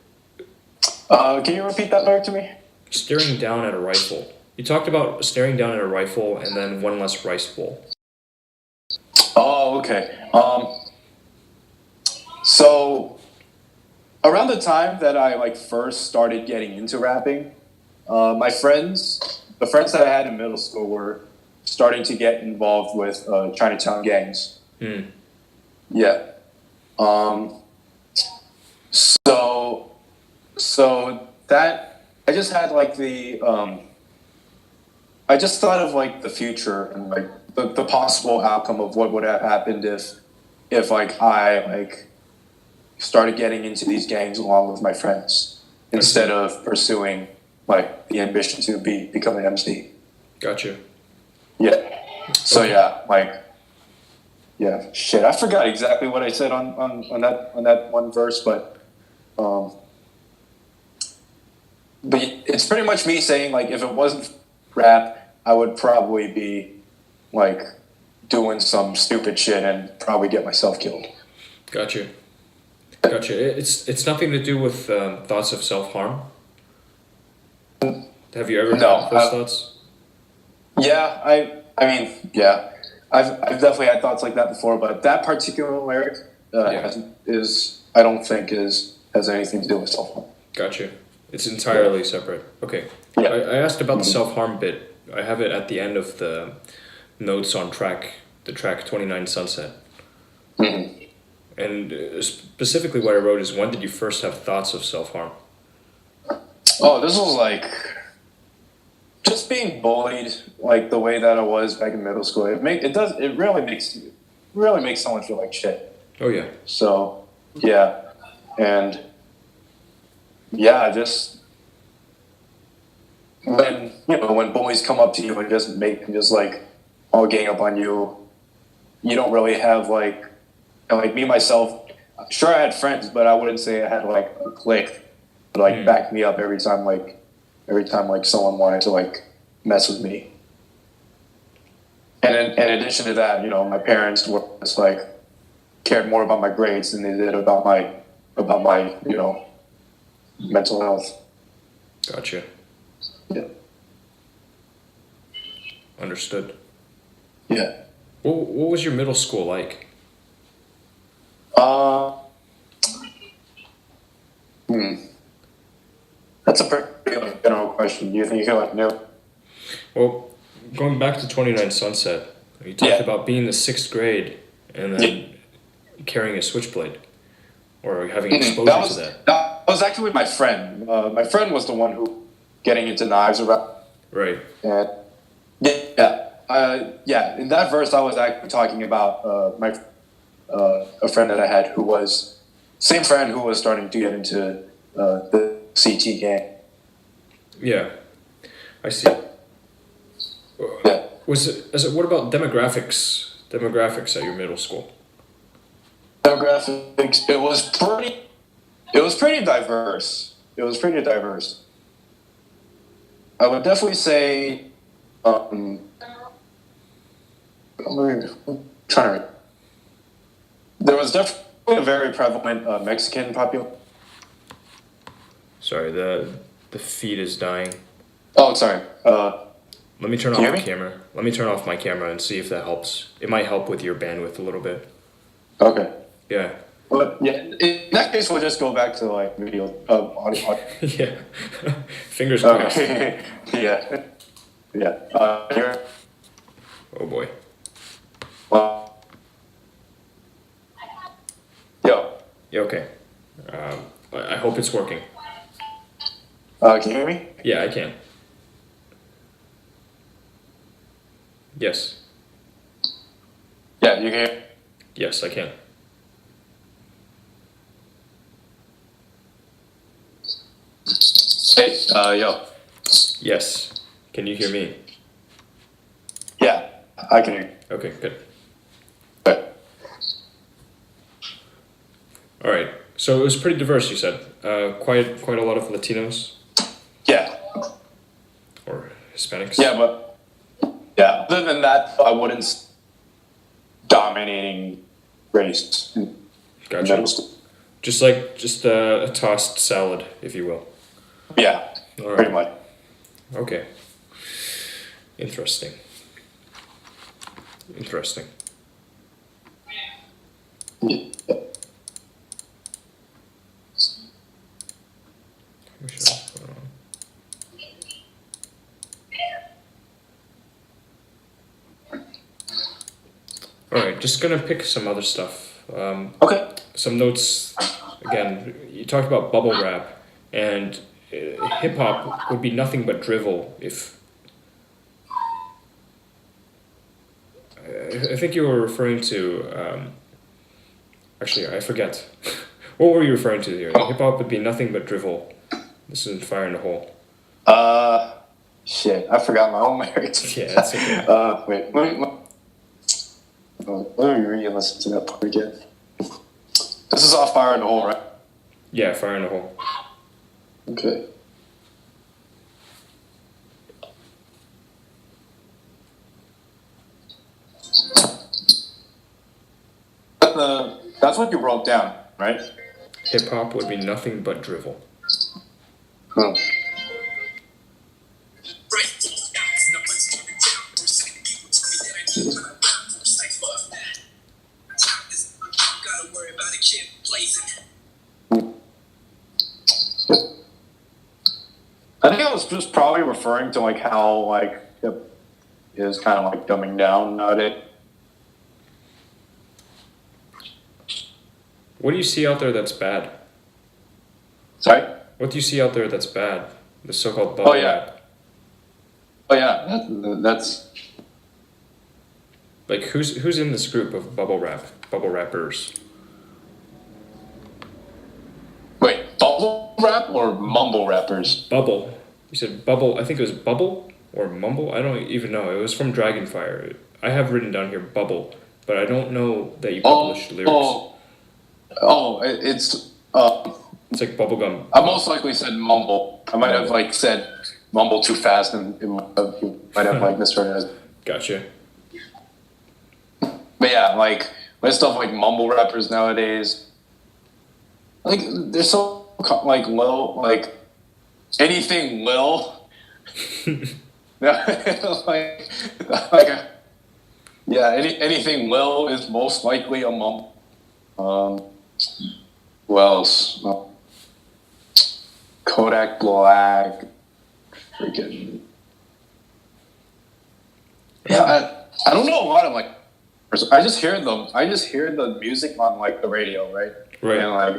Can you repeat that lyric to me? Staring down at a rifle. You talked about staring down at a rifle and then one less rice bowl. Oh, okay. So around the time that I like first started getting into rapping, the friends that I had in middle school were starting to get involved with Chinatown gangs. Yeah. So that I just had like I just thought of like the future and like the possible outcome of what would have happened if like I like started getting into these gangs along with my friends instead of pursuing like the ambition to become an MC. Gotcha. Yeah. So shit. I forgot exactly what I said on that one verse, but it's pretty much me saying like if it wasn't rap, I would probably be like doing some stupid shit and probably get myself killed. Gotcha. It's nothing to do with thoughts of self-harm. Have you ever had those thoughts? Yeah, I mean, yeah. I've definitely had thoughts like that before, but that particular lyric I don't think has anything to do with self-harm. Gotcha. It's entirely separate. Okay. Yeah. I asked about the self-harm bit. I have it at the end of the notes on the track 29 Sunset. And specifically what I wrote is, when did you first have thoughts of self-harm? Oh, this was like just being bullied like the way that I was back in middle school. It really makes someone feel like shit. Oh yeah. So yeah. And yeah, just when bullies come up to you and just like all gang up on you, you don't really have like me myself. Sure, I had friends, but I wouldn't say I had like a clique to like back me up every time someone wanted to like mess with me. And in addition to that, my parents were just like cared more about my grades than they did about my mental health. Gotcha. Yeah. Understood. Yeah. What was your middle school like? That's a pretty general question. Do you think you can like know? Well, going back to 29 Sunset, you talked about being in the 6th grade and then carrying a switchblade or having exposure to that. That was actually my friend. My friend was the one who getting into knives around. Right. And yeah. In that verse, I was actually talking about a friend that I had who was same friend who was starting to get into the CT game. Yeah, I see. Yeah. What about demographics? Demographics at your middle school? Demographics. It was pretty diverse. I would definitely say. I'm trying to. There was definitely a very prevalent Mexican population. Sorry, the feed is dying. Oh, sorry. Let me turn off Can you my hear me? camera. Let me turn off my camera and see if that helps. It might help with your bandwidth a little bit. Okay. Yeah. But yeah, in that case, we'll just go back to like video audio. Yeah. Fingers crossed. Okay. Yeah. Here. Oh boy. Well. Yo. Yeah, okay. I hope it's working. Can you hear me? Yeah, I can. Yes. Yeah, you can hear. Yes, I can. Hey, yo. Yes. Can you hear me? Yeah, I can hear you. Okay, good. Okay. All right. So it was pretty diverse, you said. Quite a lot of Latinos Yeah. or Hispanics. Yeah, but yeah. Other than that, I wouldn't dominating race. Gotcha. Just a tossed salad, if you will. Yeah. All right. Pretty much. Okay. Interesting. Yeah. All right, just gonna pick some other stuff. Okay. Some notes. Again, you talked about bubble wrap, and hip hop would be nothing but drivel if. I think you were referring to. Actually, I forget. What were you referring to here? Hip hop would be nothing but drivel. This is Fire in the Hole. Shit, I forgot my own lyrics. Yeah, that's okay. Wait, let me re-listen to that part again. This is off Fire in the Hole, right? Yeah, Fire in the Hole. Okay. That's what you wrote down, right? Hip hop would be nothing but drivel. Hmm. I think I was just probably referring to like how like hip is kind of like dumbing down nowadays. What do you see out there that's bad? Sorry? What do you see out there that's bad? The so-called bubble wrap. Oh yeah, that's Like who's in this group of bubble rappers? wait, bubble rap or mumble rappers? Bubble. You said bubble. I think it was bubble or mumble. I don't even know. It was from Dragonfire. I have written down here bubble, but I don't know that you published lyrics. It's It's like bubblegum. I most likely said mumble. I might have like said mumble too fast, and you might have like misheard it. Gotcha. But yeah, like with stuff like mumble rappers nowadays, like they're so like low, like anything lil. like yeah, anything Lil is most likely a mum. Who else? Kodak Black, freaking. Yeah, I don't know a lot of like. I just hear them. I just hear the music on like the radio, right? Right. And like,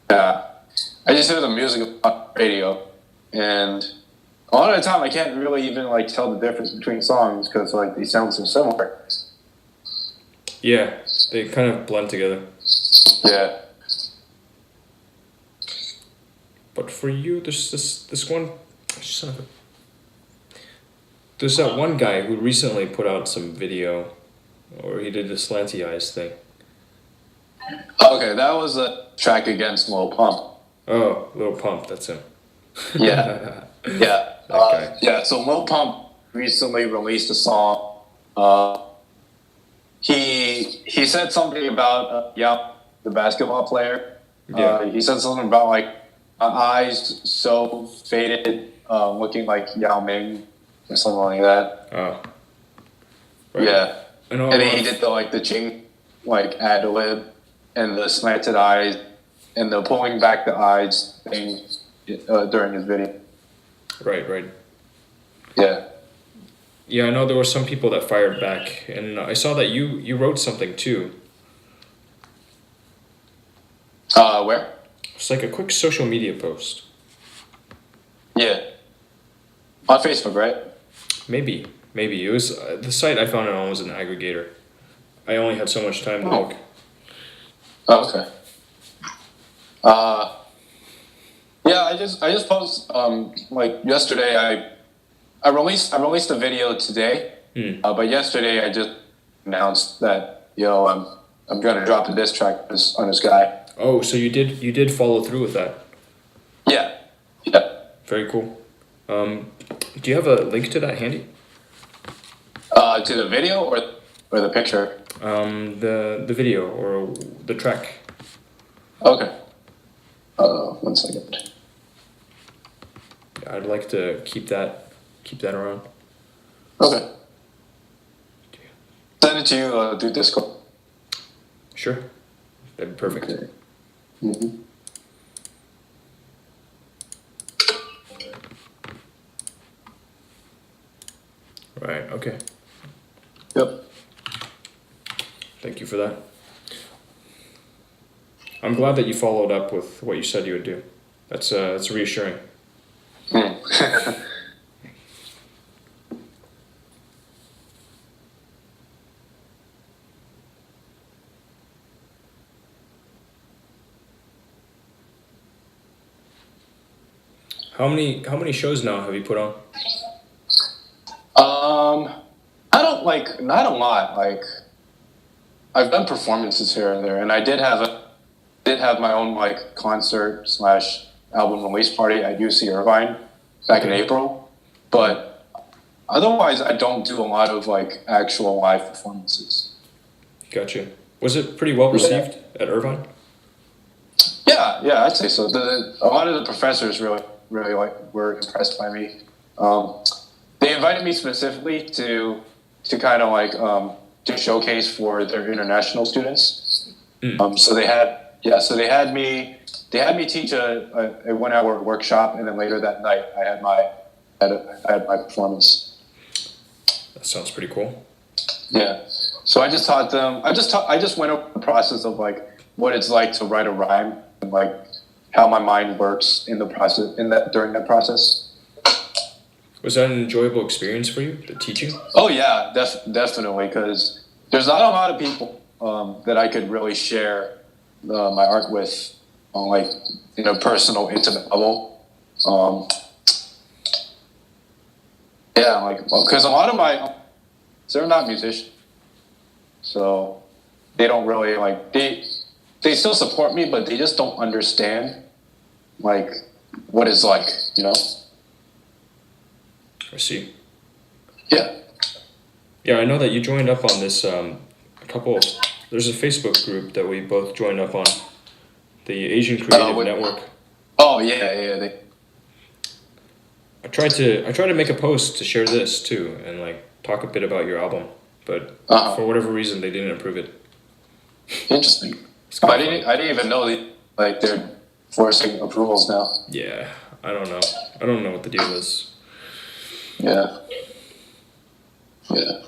yeah, I just hear the music on the radio, and a lot of the time I can't really even like tell the difference between songs because like they sound so similar. Yeah, they kind of blend together. Yeah. But for you, there's this one. Son of a, there's that one guy who recently put out some video, or he did the slanty eyes thing. Okay, that was a track against Lil Pump. Oh, Lil Pump, that's him. Yeah, yeah, That guy. yeah. So Lil Pump recently released a song. He said something about the basketball player. Yeah. He said something about like eyes so faded, looking like Yao Ming or something like that. Oh. Right. Yeah, I know. and then he did the Jing ad lib and the slanted eyes and the pulling back the eyes thing during his video. Right. Yeah. Yeah, I know there were some people that fired back, and I saw that you wrote something too. Where? It's like a quick social media post. Yeah. On Facebook, right? Maybe it was the site I found it on was an aggregator. I only had so much time to look. Oh, okay. Yeah, I just posted yesterday. I released a video today, but yesterday I just announced that I'm gonna drop a diss track on this guy. Oh, so you did follow through with that. Yeah. Very cool. Do you have a link to that handy? To the video or the picture? The video or the track. Okay. 1 second. Yeah, I'd like to keep that around. Okay. Send it to you through Discord. Sure. That'd be perfect. Okay. Mm-hmm. Right. Okay. Yep. Thank you for that. I'm glad that you followed up with what you said you would do. That's reassuring. How many shows now have you put on? I don't not a lot. Like, I've done performances here and there, and I did have my own concert / album release party at UC Irvine back in April, but otherwise I don't do a lot of actual live performances. Gotcha. Was it pretty well received at Irvine? Yeah, I'd say so. A lot of the professors really were impressed by me. They invited me specifically to kind of to showcase for their international students. So they had me teach a 1 hour workshop, and then later that night I had my performance. That sounds pretty cool. Yeah. So I just taught them. I just went over the process of what it's like to write a rhyme and how my mind works in the process during that process. Was that an enjoyable experience for you, the teaching? Oh yeah, definitely, because there's not a lot of people that I could really share my art with on in a personal, intimate level. Because a lot of they're not musicians, so they don't really they still support me, but they just don't understand what it's like, I see. Yeah. Yeah, I know that you joined up on this. There's a Facebook group that we both joined up on, the Asian Creative Network. Oh yeah. I tried to make a post to share this too and like talk a bit about your album, but for whatever reason they didn't approve it. Interesting. It's I kinda didn't even know like they're forcing approvals now. Yeah, I don't know. I don't know what the deal is. Yeah. Yeah.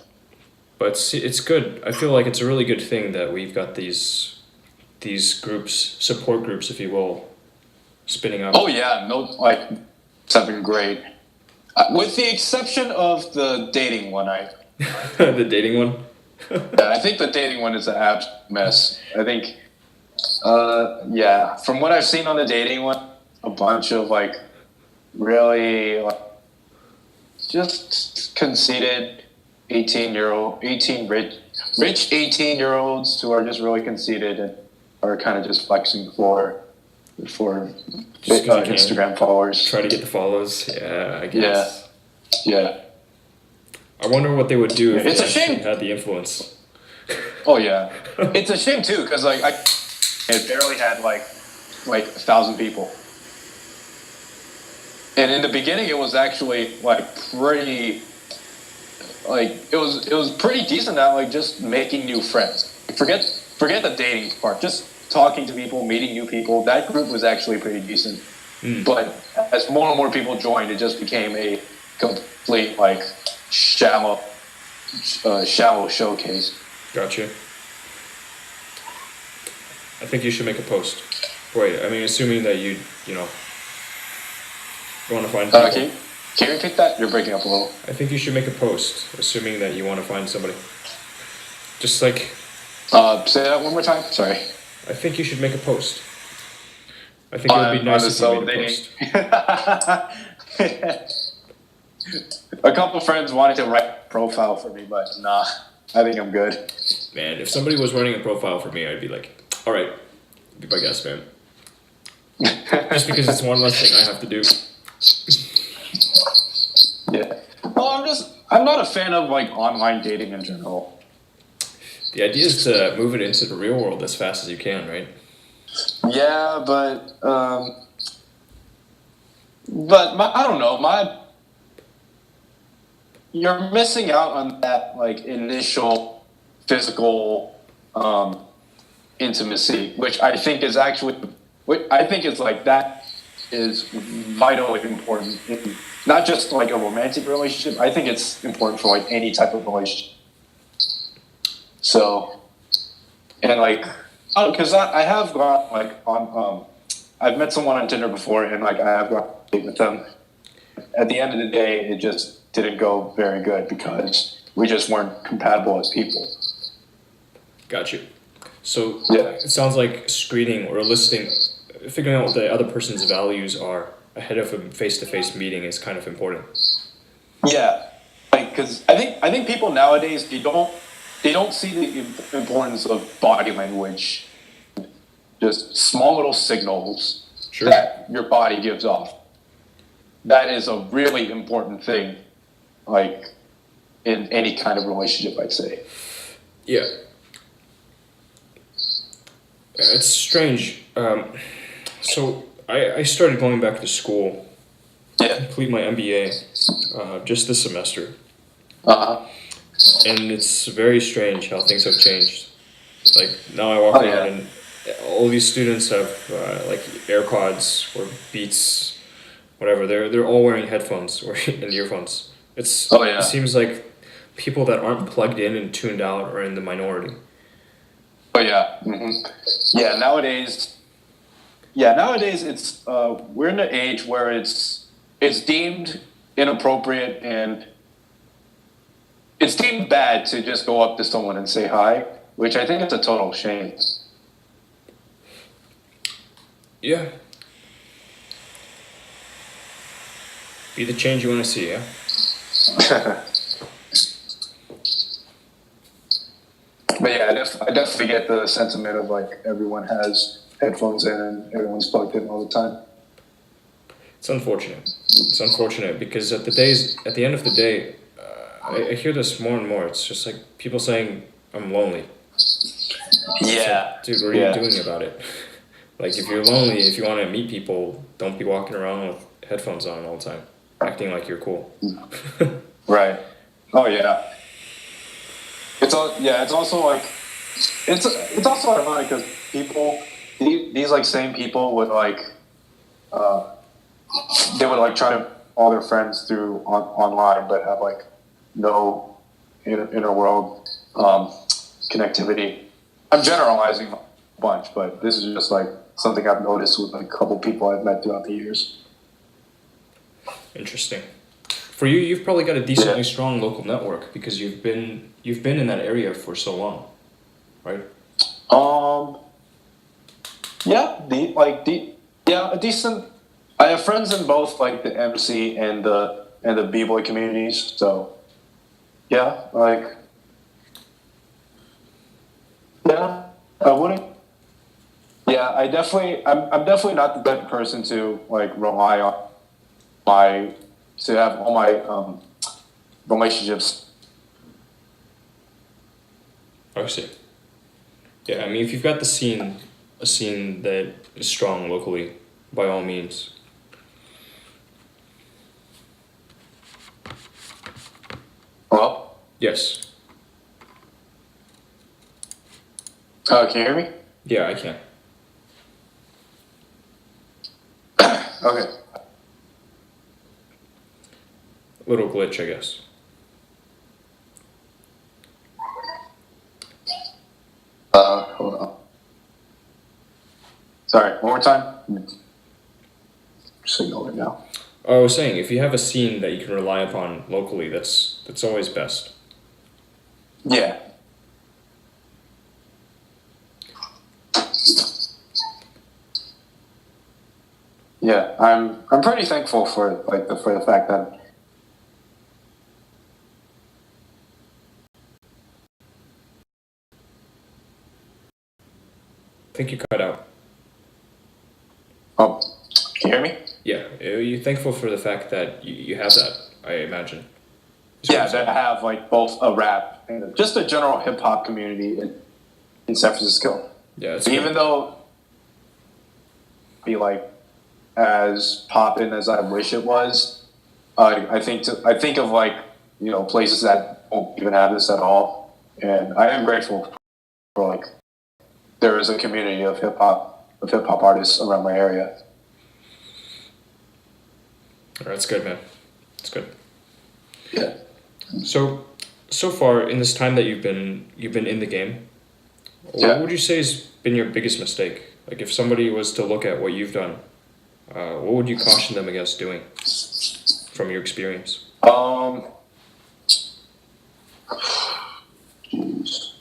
But it's good. I feel like it's a really good thing that we've got these groups, support groups, if you will, spinning up. Oh yeah, no, like it's been great. With the exception of the dating one, The dating one. yeah, I think the dating one is an absolute mess. I think, yeah, from what I've seen on the dating one, a bunch of like really like, just conceited 18 rich 18-year-olds who are just really conceited and are kind of just flexing for Just 'cause you can. Instagram followers. Try to get the follows. Yeah, I guess. Yeah. I wonder what they would do if It's they a shame. actually had the influence. Oh yeah, it's a shame too because like it barely had like 1,000 people, and in the beginning it was actually like pretty, like it was pretty decent at like just making new friends. Forget the dating part, just talking to people, meeting new people. That group was actually pretty decent, but as more and more people joined, it just became a complete like shallow showcase. Gotcha. I think you should make a post. Wait, I mean, assuming that you want to find people. Can you repeat that? You're breaking up a little. I think you should make a post, assuming that you want to find somebody. Just like, Say that one more time. Sorry. I think you should make a post. I think it would be nice if you made a post. A couple friends wanted to write a profile for me, but nah, I think I'm good. Man, if somebody was running a profile for me, I'd be like, all right, be my guest, man. Just because it's one less thing I have to do. Yeah. Well, I'm not a fan of like online dating in general. The idea is to move it into the real world as fast as you can, right? Yeah, but I don't know. You're missing out on that like initial physical intimacy, which I think is like that is vitally important. Not just like a romantic relationship. I think it's important for like any type of relationship. So, and like, because I have gone like on I've met someone on Tinder before, and like I have gone on a date with them. At the end of the day, it just didn't go very good because we just weren't compatible as people. Got you. So Yeah. it sounds like screening or figuring out what the other person's values are ahead of a face-to-face meeting is kind of important. Yeah, like because I think people nowadays they don't see the importance of body language, just small little signals Sure. that your body gives off. That is a really important thing, like in any kind of relationship, I'd say. Yeah. It's strange. So I started going back to school, Yeah. complete my MBA just this semester. And it's very strange how things have changed. Like now I walk Oh, around yeah. and all these students have like AirPods or Beats, whatever. They're all wearing headphones or and earphones. Oh, yeah. It seems like people that aren't plugged in and tuned out are in the minority. Oh yeah. Yeah. Nowadays it's we're in an age where it's deemed inappropriate and it's deemed bad to just go up to someone and say hi, which I think is a total shame. Yeah. Be the change you want to see, yeah? But yeah, I definitely get the sentiment of like everyone has headphones in and everyone's plugged in all the time. It's unfortunate. It's unfortunate because at the end of the day, I hear this more and more. It's just like people saying, I'm lonely. Yeah. Like, dude, what are you doing about it? Like, if you're lonely, if you want to meet people, don't be walking around with headphones on all the time. acting like you're cool. Right. Oh yeah. It's also like it's also ironic because these like same people would like they would like try to all their friends through online, but have like no inner world connectivity. I'm generalizing a bunch, but this is just like something I've noticed with like a couple people I've met throughout the years. Interesting. For you, you've probably got a decently strong local network because you've been in that area for so long, right? A decent. I have friends in both like the MC and the b-boy communities, so yeah, like yeah, I wouldn't. Yeah, I'm definitely not the type of person to like rely on my to have all my relationships. I see. Yeah, I mean, if you've got a scene that is strong locally, by all means. Hello? Yes. Can you hear me? Yeah, I can. Okay. Little glitch, I guess. Hold on. Sorry, one more time. Signal right now. I was saying, if you have a scene that you can rely upon locally, that's always best. Yeah. Yeah, I'm pretty thankful for like for the fact that I think you cut out. oh, can you hear me? Yeah, you're thankful for the fact that you have that, I imagine. Yeah, that I have like both a rap and just a general hip hop community in San Francisco. Yeah, it's Even good. though be like as poppin' as I wish it was, I think of like places that don't even have this at all, and I am grateful for like there is a community of hip hop artists around my area. All right, that's good, man. It's good. Yeah. So far in this time that you've been in the game, what would you say has been your biggest mistake? Like, if somebody was to look at what you've done, what would you caution them against doing from your experience? Jeez.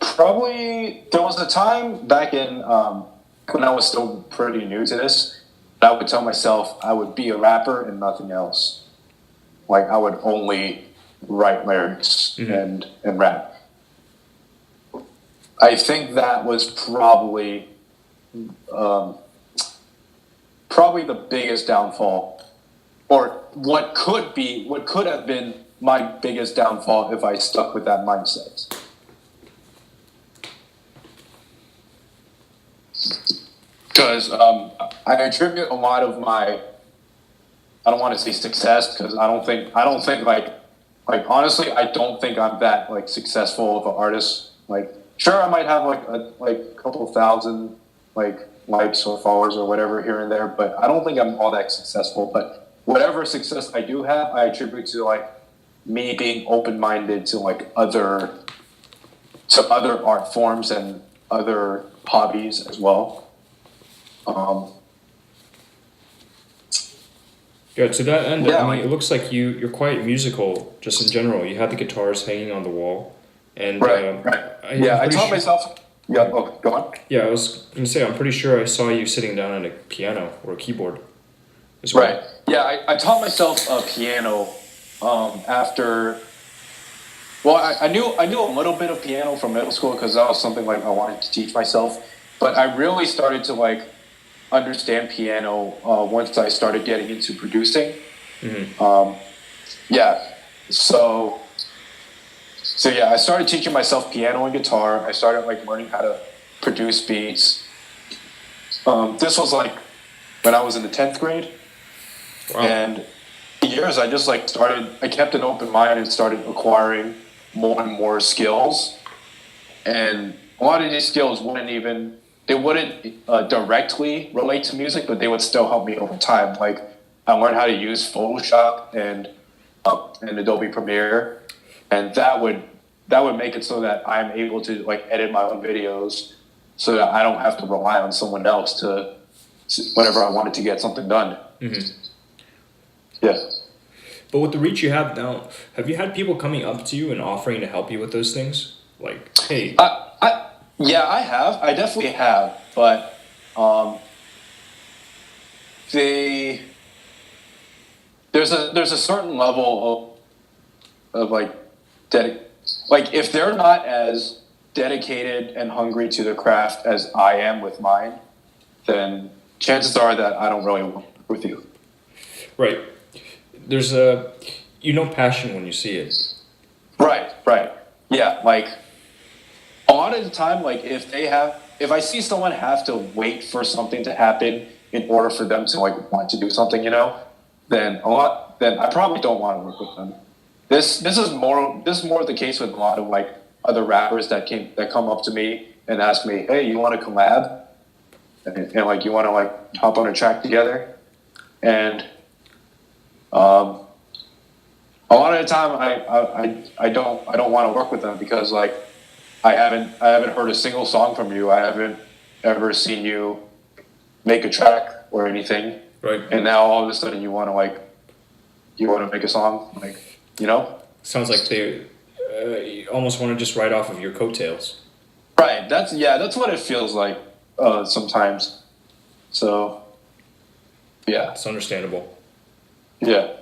Probably there was a time back in when I was still pretty new to this, that I would tell myself I would be a rapper and nothing else. Like I would only write lyrics and rap. I think that was probably the biggest downfall, or what could have been my biggest downfall if I stuck with that mindset. Because I attribute a lot of my, I don't want to say success, because I don't think like honestly I don't think I'm that like successful of an artist. Like sure I might have like a couple of thousand like likes or followers or whatever here and there, but I don't think I'm all that successful. But whatever success I do have, I attribute to like me being open-minded to like other art forms and other hobbies as well. Yeah, to that end, Yeah, I mean, it looks like you're quite musical, just in general. You had the guitars hanging on the wall, and right. I taught myself. Yeah, oh, go on. Yeah, I was gonna say, I'm pretty sure I saw you sitting down at a piano or a keyboard as well. Right. Yeah, I taught myself piano after. Well, I knew a little bit of piano from middle school because that was something like I wanted to teach myself. But I really started to like understand piano once I started getting into producing. yeah. So yeah, I started teaching myself piano and guitar. I started like learning how to produce beats. This was like when I was in the 10th grade. Wow. And years I just like I kept an open mind and started acquiring more and more skills. And a lot of these skills wouldn't directly relate to music, but they would still help me over time. Like I learned how to use Photoshop and Adobe Premiere, and that would make it so that I'm able to like edit my own videos, so that I don't have to rely on someone else to whenever I wanted to get something done. Mm-hmm. Yeah. But with the reach you have now, have you had people coming up to you and offering to help you with those things? Like, hey. Yeah, I have. I definitely have. But there's a certain level of like like if they're not as dedicated and hungry to the craft as I am with mine, then chances are that I don't really work with you. Right. There's passion when you see it. Right. Yeah, like a lot of the time, like if I see someone have to wait for something to happen in order for them to like want to do something, then I probably don't want to work with them. This is more the case with a lot of like other rappers that come up to me and ask me, hey, you want to collab? And like you want to like hop on a track together? And a lot of the time I don't want to work with them because like I haven't heard a single song from you. I haven't ever seen you make a track or anything. Right. And now all of a sudden you want to make a song, like, Sounds like they almost want to just ride off of your coattails. Right. That's what it feels like sometimes. So yeah. It's understandable. Yeah.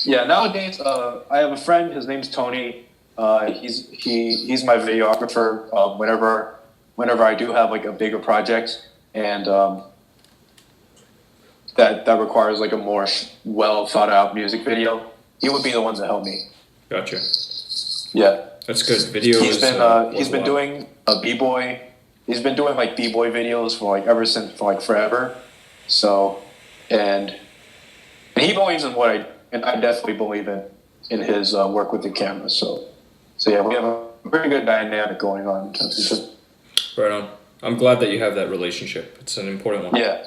Nowadays, I have a friend. His name's Tony. He's my videographer. Whenever I do have like a bigger project and that requires like a more well thought out music video, he would be the ones that help me. Gotcha. Yeah. That's good. Video. He's been doing a b-boy. He's been doing like b-boy videos for like forever. So, and he believes in and I definitely believe in his work with the camera. So yeah, we have a pretty good dynamic going on. Right on. I'm glad that you have that relationship. It's an important one. Yeah.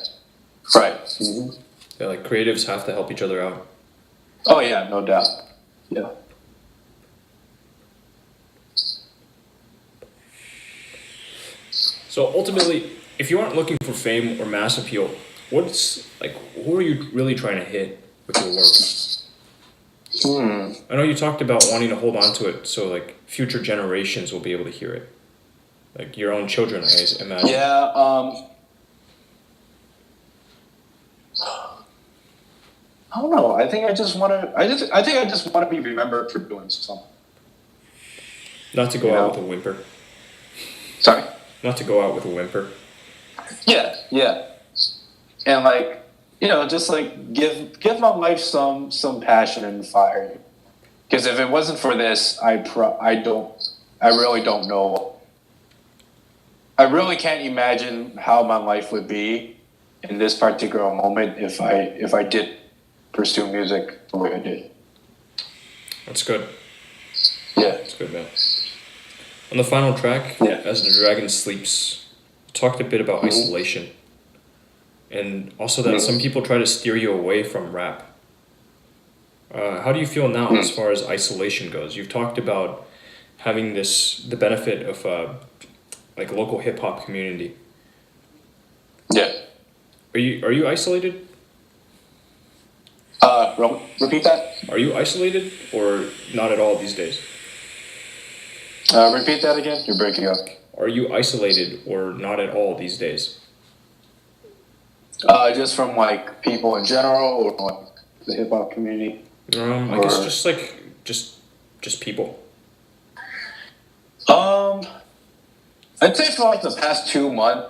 Right. Mm-hmm. Yeah, like creatives have to help each other out. Oh yeah, no doubt. Yeah. So ultimately, if you aren't looking for fame or mass appeal, who are you really trying to hit with your work? I know you talked about wanting to hold on to it so like future generations will be able to hear it. Like your own children, I imagine. Yeah, I don't know. I think I just want to be remembered for doing something. Not to go out with a whimper. Sorry? Not to go out with a whimper. Yeah. And like, just like give my life some passion and fire. Because if it wasn't for this, I really don't know. I really can't imagine how my life would be in this particular moment if I did pursue music the way I did. That's good. Yeah. That's good, man. On the final track, As the Dragon Sleeps, talked a bit about isolation. And also that some people try to steer you away from rap. How do you feel now as far as isolation goes? You've talked about having the benefit of like a local hip hop community. Yeah. Are you isolated? Repeat that? Are you isolated or not at all these days? Repeat that again? You're breaking up. Are you isolated or not at all these days? Just from like people in general or like the hip hop community? I guess just like just people. I'd say for like the past 2 months,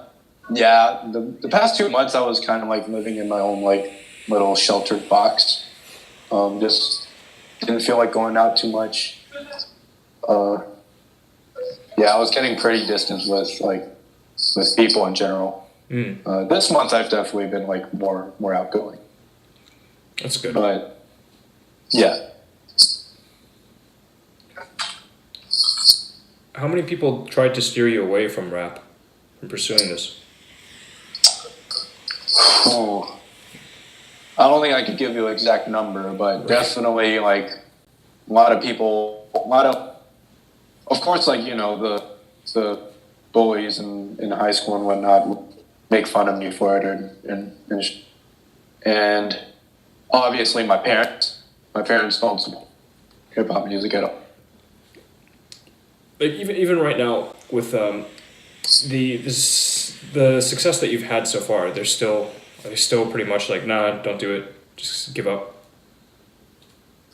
Yeah, the past 2 months I was kind of like living in my own like little sheltered box. Just didn't feel like going out too much. Uh, yeah, I was getting pretty distant with people in general. This month I've definitely been like more outgoing. That's good. But yeah. How many people tried to steer you away from rap, from pursuing this? Oh, I don't think I could give you an exact number, but definitely like a lot of people, of course, like, you know, the bullies in high school and whatnot would make fun of me for it, and obviously my parents don't support hip hop music at all. Like even right now with the success that you've had so far, are they still pretty much like, nah, don't do it, just give up?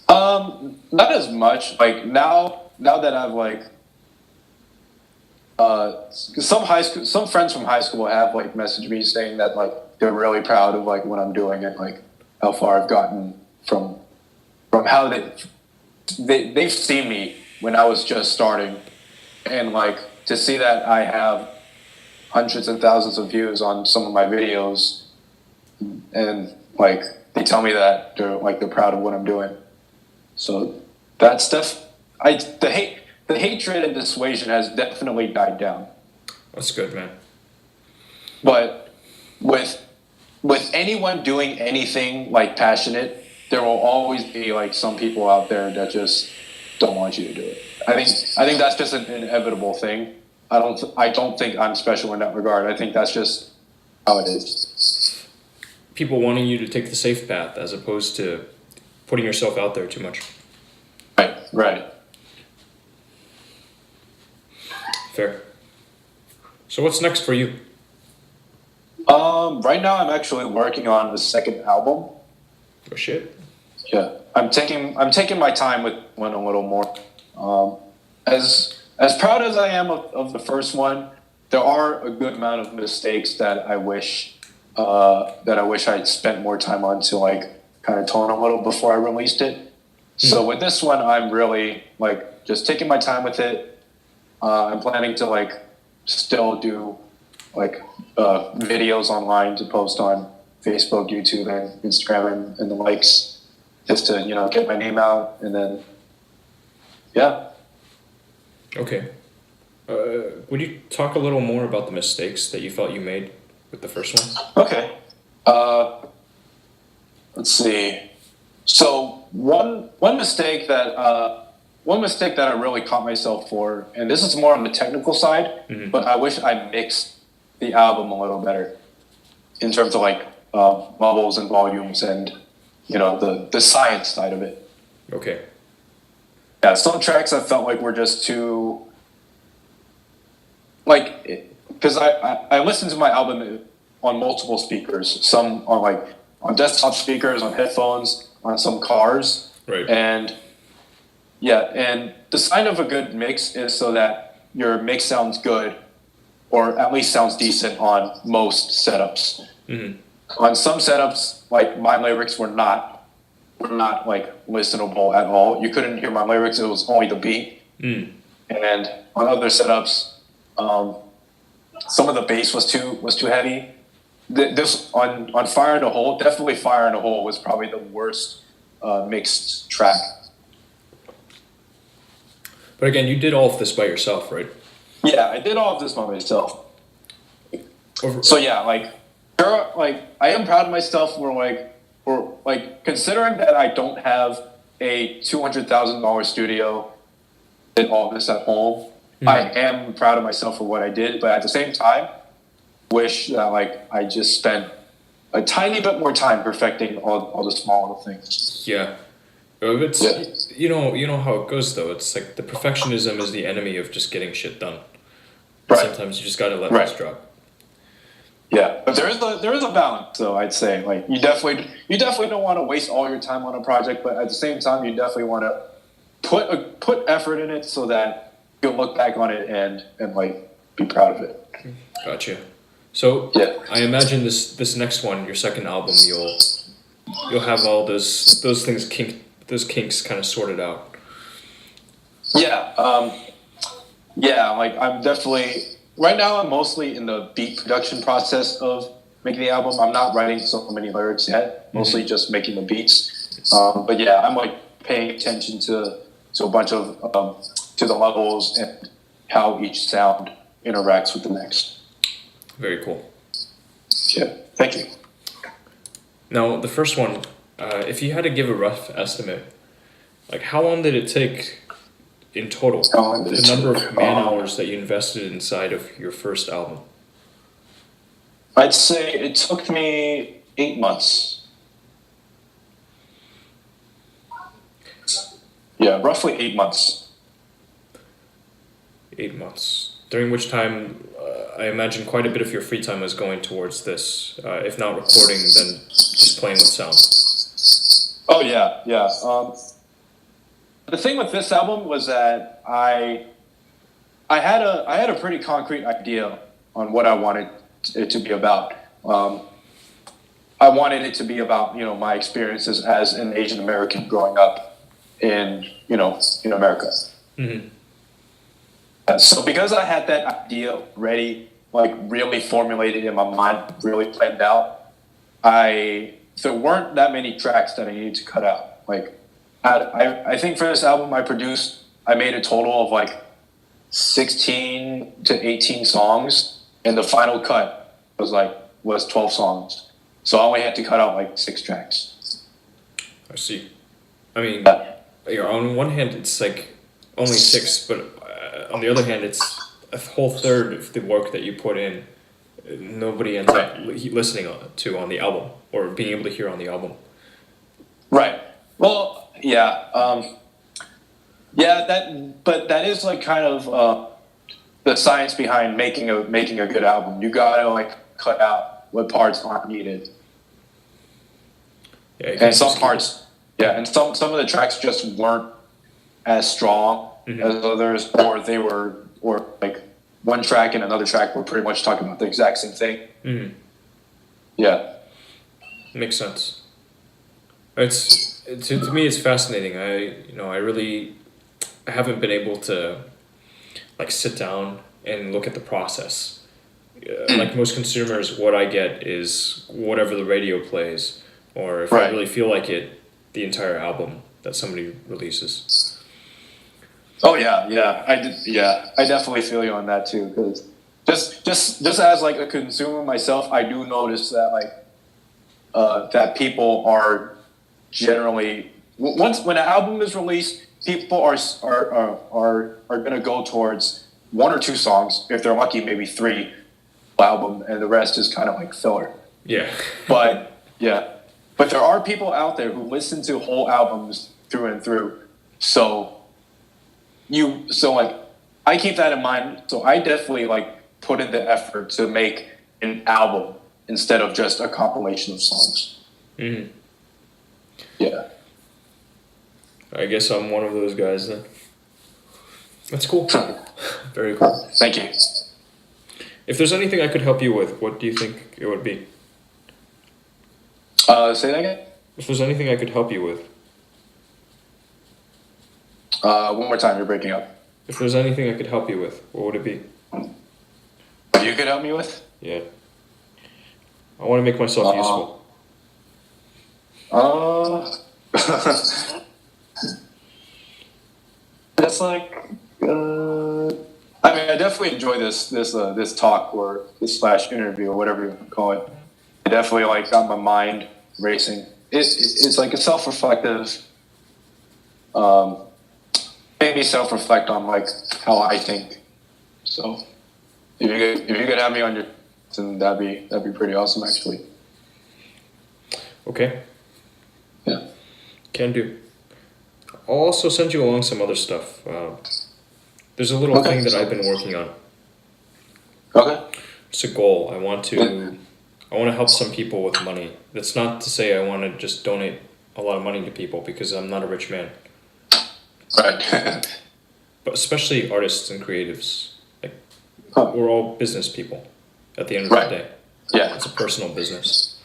Not as much. Like now that I've like some friends from high school have like messaged me saying that like they're really proud of like what I'm doing and like how far I've gotten from how they've seen me when I was just starting, and like to see that I have hundreds and thousands of views on some of my videos, and like they tell me that they're proud of what I'm doing. So that stuff, the hatred and dissuasion has definitely died down. That's good, man. But with anyone doing anything like passionate, there will always be like some people out there that just don't want you to do it. I think that's just an inevitable thing. I don't think I'm special in that regard. I think that's just how it is. People wanting you to take the safe path as opposed to putting yourself out there too much. Right. Fair. So what's next for you? Right now I'm actually working on the second album. Oh shit. Yeah, I'm taking my time with one a little more. As proud as I am of the first one, there are a good amount of mistakes that I wish I'd spent more time on to like kind of tone a little before I released it. So with this one, I'm really like just taking my time with it. I'm planning to like still do like videos online to post on Facebook, YouTube, and Instagram and the likes, just to, you know, get my name out, and then yeah. Okay. Would you talk a little more about the mistakes that you felt you made with the first one? Okay. Let's see. So one mistake that I really caught myself for, and this is more on the technical side, but I wish I mixed the album a little better in terms of like bubbles and volumes and, you know, the science side of it. Okay. Yeah, some tracks I felt like were just too, like, because I listened to my album on multiple speakers, some on desktop speakers, on headphones, on some cars. Right. And the sign of a good mix is so that your mix sounds good, or at least sounds decent on most setups. On some setups, like my lyrics were not like listenable at all. You couldn't hear my lyrics; it was only the beat. And on other setups, some of the bass was too heavy. This on Fire in a Hole, definitely Fire in a Hole was probably the worst mixed track. But again, you did all of this by yourself, right? Yeah, I did all of this by myself. So yeah, like I am proud of myself for considering that I don't have a $200,000 studio, did all this at home. I am proud of myself for what I did, but at the same time, wish that like I just spent a tiny bit more time perfecting all the small little things. Yeah. It's you know how it goes though. It's like the perfectionism is the enemy of just getting shit done. Right. Sometimes you just gotta let this drop. Yeah, but there is a balance. So I'd say like you definitely don't want to waste all your time on a project, but at the same time you definitely want to put effort in it so that you'll look back on it and like be proud of it. Gotcha. So Yeah. I imagine this next one, your second album, you'll have all those things those kinks kind of sorted out. Yeah. Yeah, like I'm definitely right now. I'm mostly in the beat production process of making the album. I'm not writing so many lyrics yet. Mostly just making the beats. But yeah, I'm like paying attention to a bunch of to the levels and how each sound interacts with the next. Very cool. Yeah, thank you. Now the first one, if you had to give a rough estimate, like how long did it take in total? How long did it The number take? of man hours that you invested inside of your first album. I'd say it took me 8 months. Yeah, roughly 8 months. 8 months. During which time, I imagine quite a bit of your free time was going towards this. If not recording, then just playing with sound. Oh yeah, yeah. The thing with this album was that I had a pretty concrete idea on what I wanted it to be about. I wanted it to be about my experiences as an Asian American growing up in America. Mm-hmm. So because I had that idea ready, like really formulated in my mind, really planned out, there weren't that many tracks that I needed to cut out. Like I think for this album I made a total of like 16 to 18 songs, and the final cut was 12 songs. So I only had to cut out like 6 tracks. I see. I mean, on one hand, it's like only 6, but on the other hand, it's a whole third of the work that you put in. Nobody ends up listening to on the album or being able to hear on the album. Right. Well, yeah. But that is like kind of the science behind making a good album. You gotta like cut out what parts aren't needed. Yeah, And some parts, and some of the tracks just weren't as strong as others, or like one track and another track were pretty much talking about the exact same thing. Mm-hmm. Yeah. Makes sense. To me, it's fascinating. I really haven't been able to like sit down and look at the process. Like most consumers, what I get is whatever the radio plays, or if I really feel like it, the entire album that somebody releases. Oh yeah. I definitely feel you on that too. Because just as like a consumer myself, I do notice that like that people are generally when an album is released, people are gonna go towards 1 or 2 songs. If they're lucky, maybe 3 album, and the rest is kind of like filler. Yeah. But there are people out there who listen to whole albums through and through. So like I keep that in mind. So I definitely like put in the effort to make an album instead of just a compilation of songs. Mm-hmm. Yeah. I guess I'm one of those guys then. That's cool. Very cool. Thank you. If there's anything I could help you with, what do you think it would be? Say that again? If there's anything I could help you with. One more time, you're breaking up. If there's anything I could help you with, what would it be? You could help me with? Yeah. I want to make myself useful. That's like. I mean, I definitely enjoy this talk or this / interview or whatever you want to call it. I definitely like got my mind racing. It's like a self-reflective. Made me self-reflect on like how I think. So if you could have me on your, then that'd be pretty awesome actually. Okay. Yeah. Can do. I'll also send you along some other stuff. There's a little thing that I've been working on. Okay. It's a goal. I want to help some people with money. That's not to say I want to just donate a lot of money to people, because I'm not a rich man. Right. But especially artists and creatives. Like, we're all business people. at the end of Right. the day. Yeah. It's a personal business.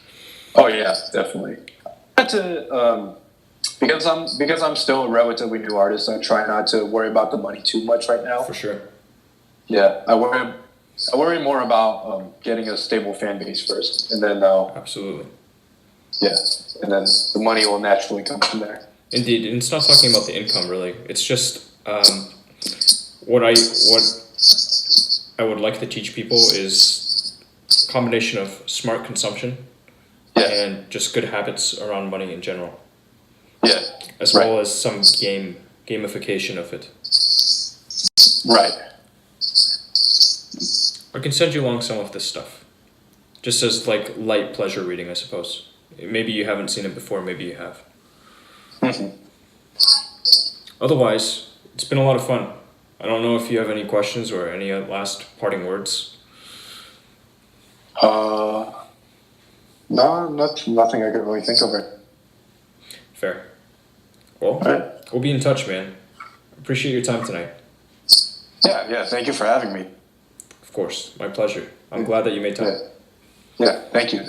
Oh yeah, definitely. Not to because I'm still a relatively new artist. I try not to worry about the money too much right now. For sure. Yeah, I worry more about getting a stable fan base first, and then Absolutely. yeah, and then the money will naturally come from there. Indeed, and it's not talking about the income really. It's just what I would like to teach people is a combination of smart consumption Yeah, and just good habits around money in general, yeah, as right. well as some gamification of it. Right. I can send you along some of this stuff, just as like light pleasure reading, I suppose. Maybe you haven't seen it before, maybe you have. Mhm. Otherwise, it's been a lot of fun. I don't know if you have any questions or any last parting words. No, nothing I could really think of it. Fair. Well, Alright. we'll be in touch, man. Appreciate your time tonight. Yeah. Thank you for having me. Of course, my pleasure. I'm glad that you made time. Yeah. Thank you.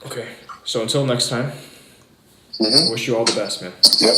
Okay, so until next time, I wish you all the best, man. Yep.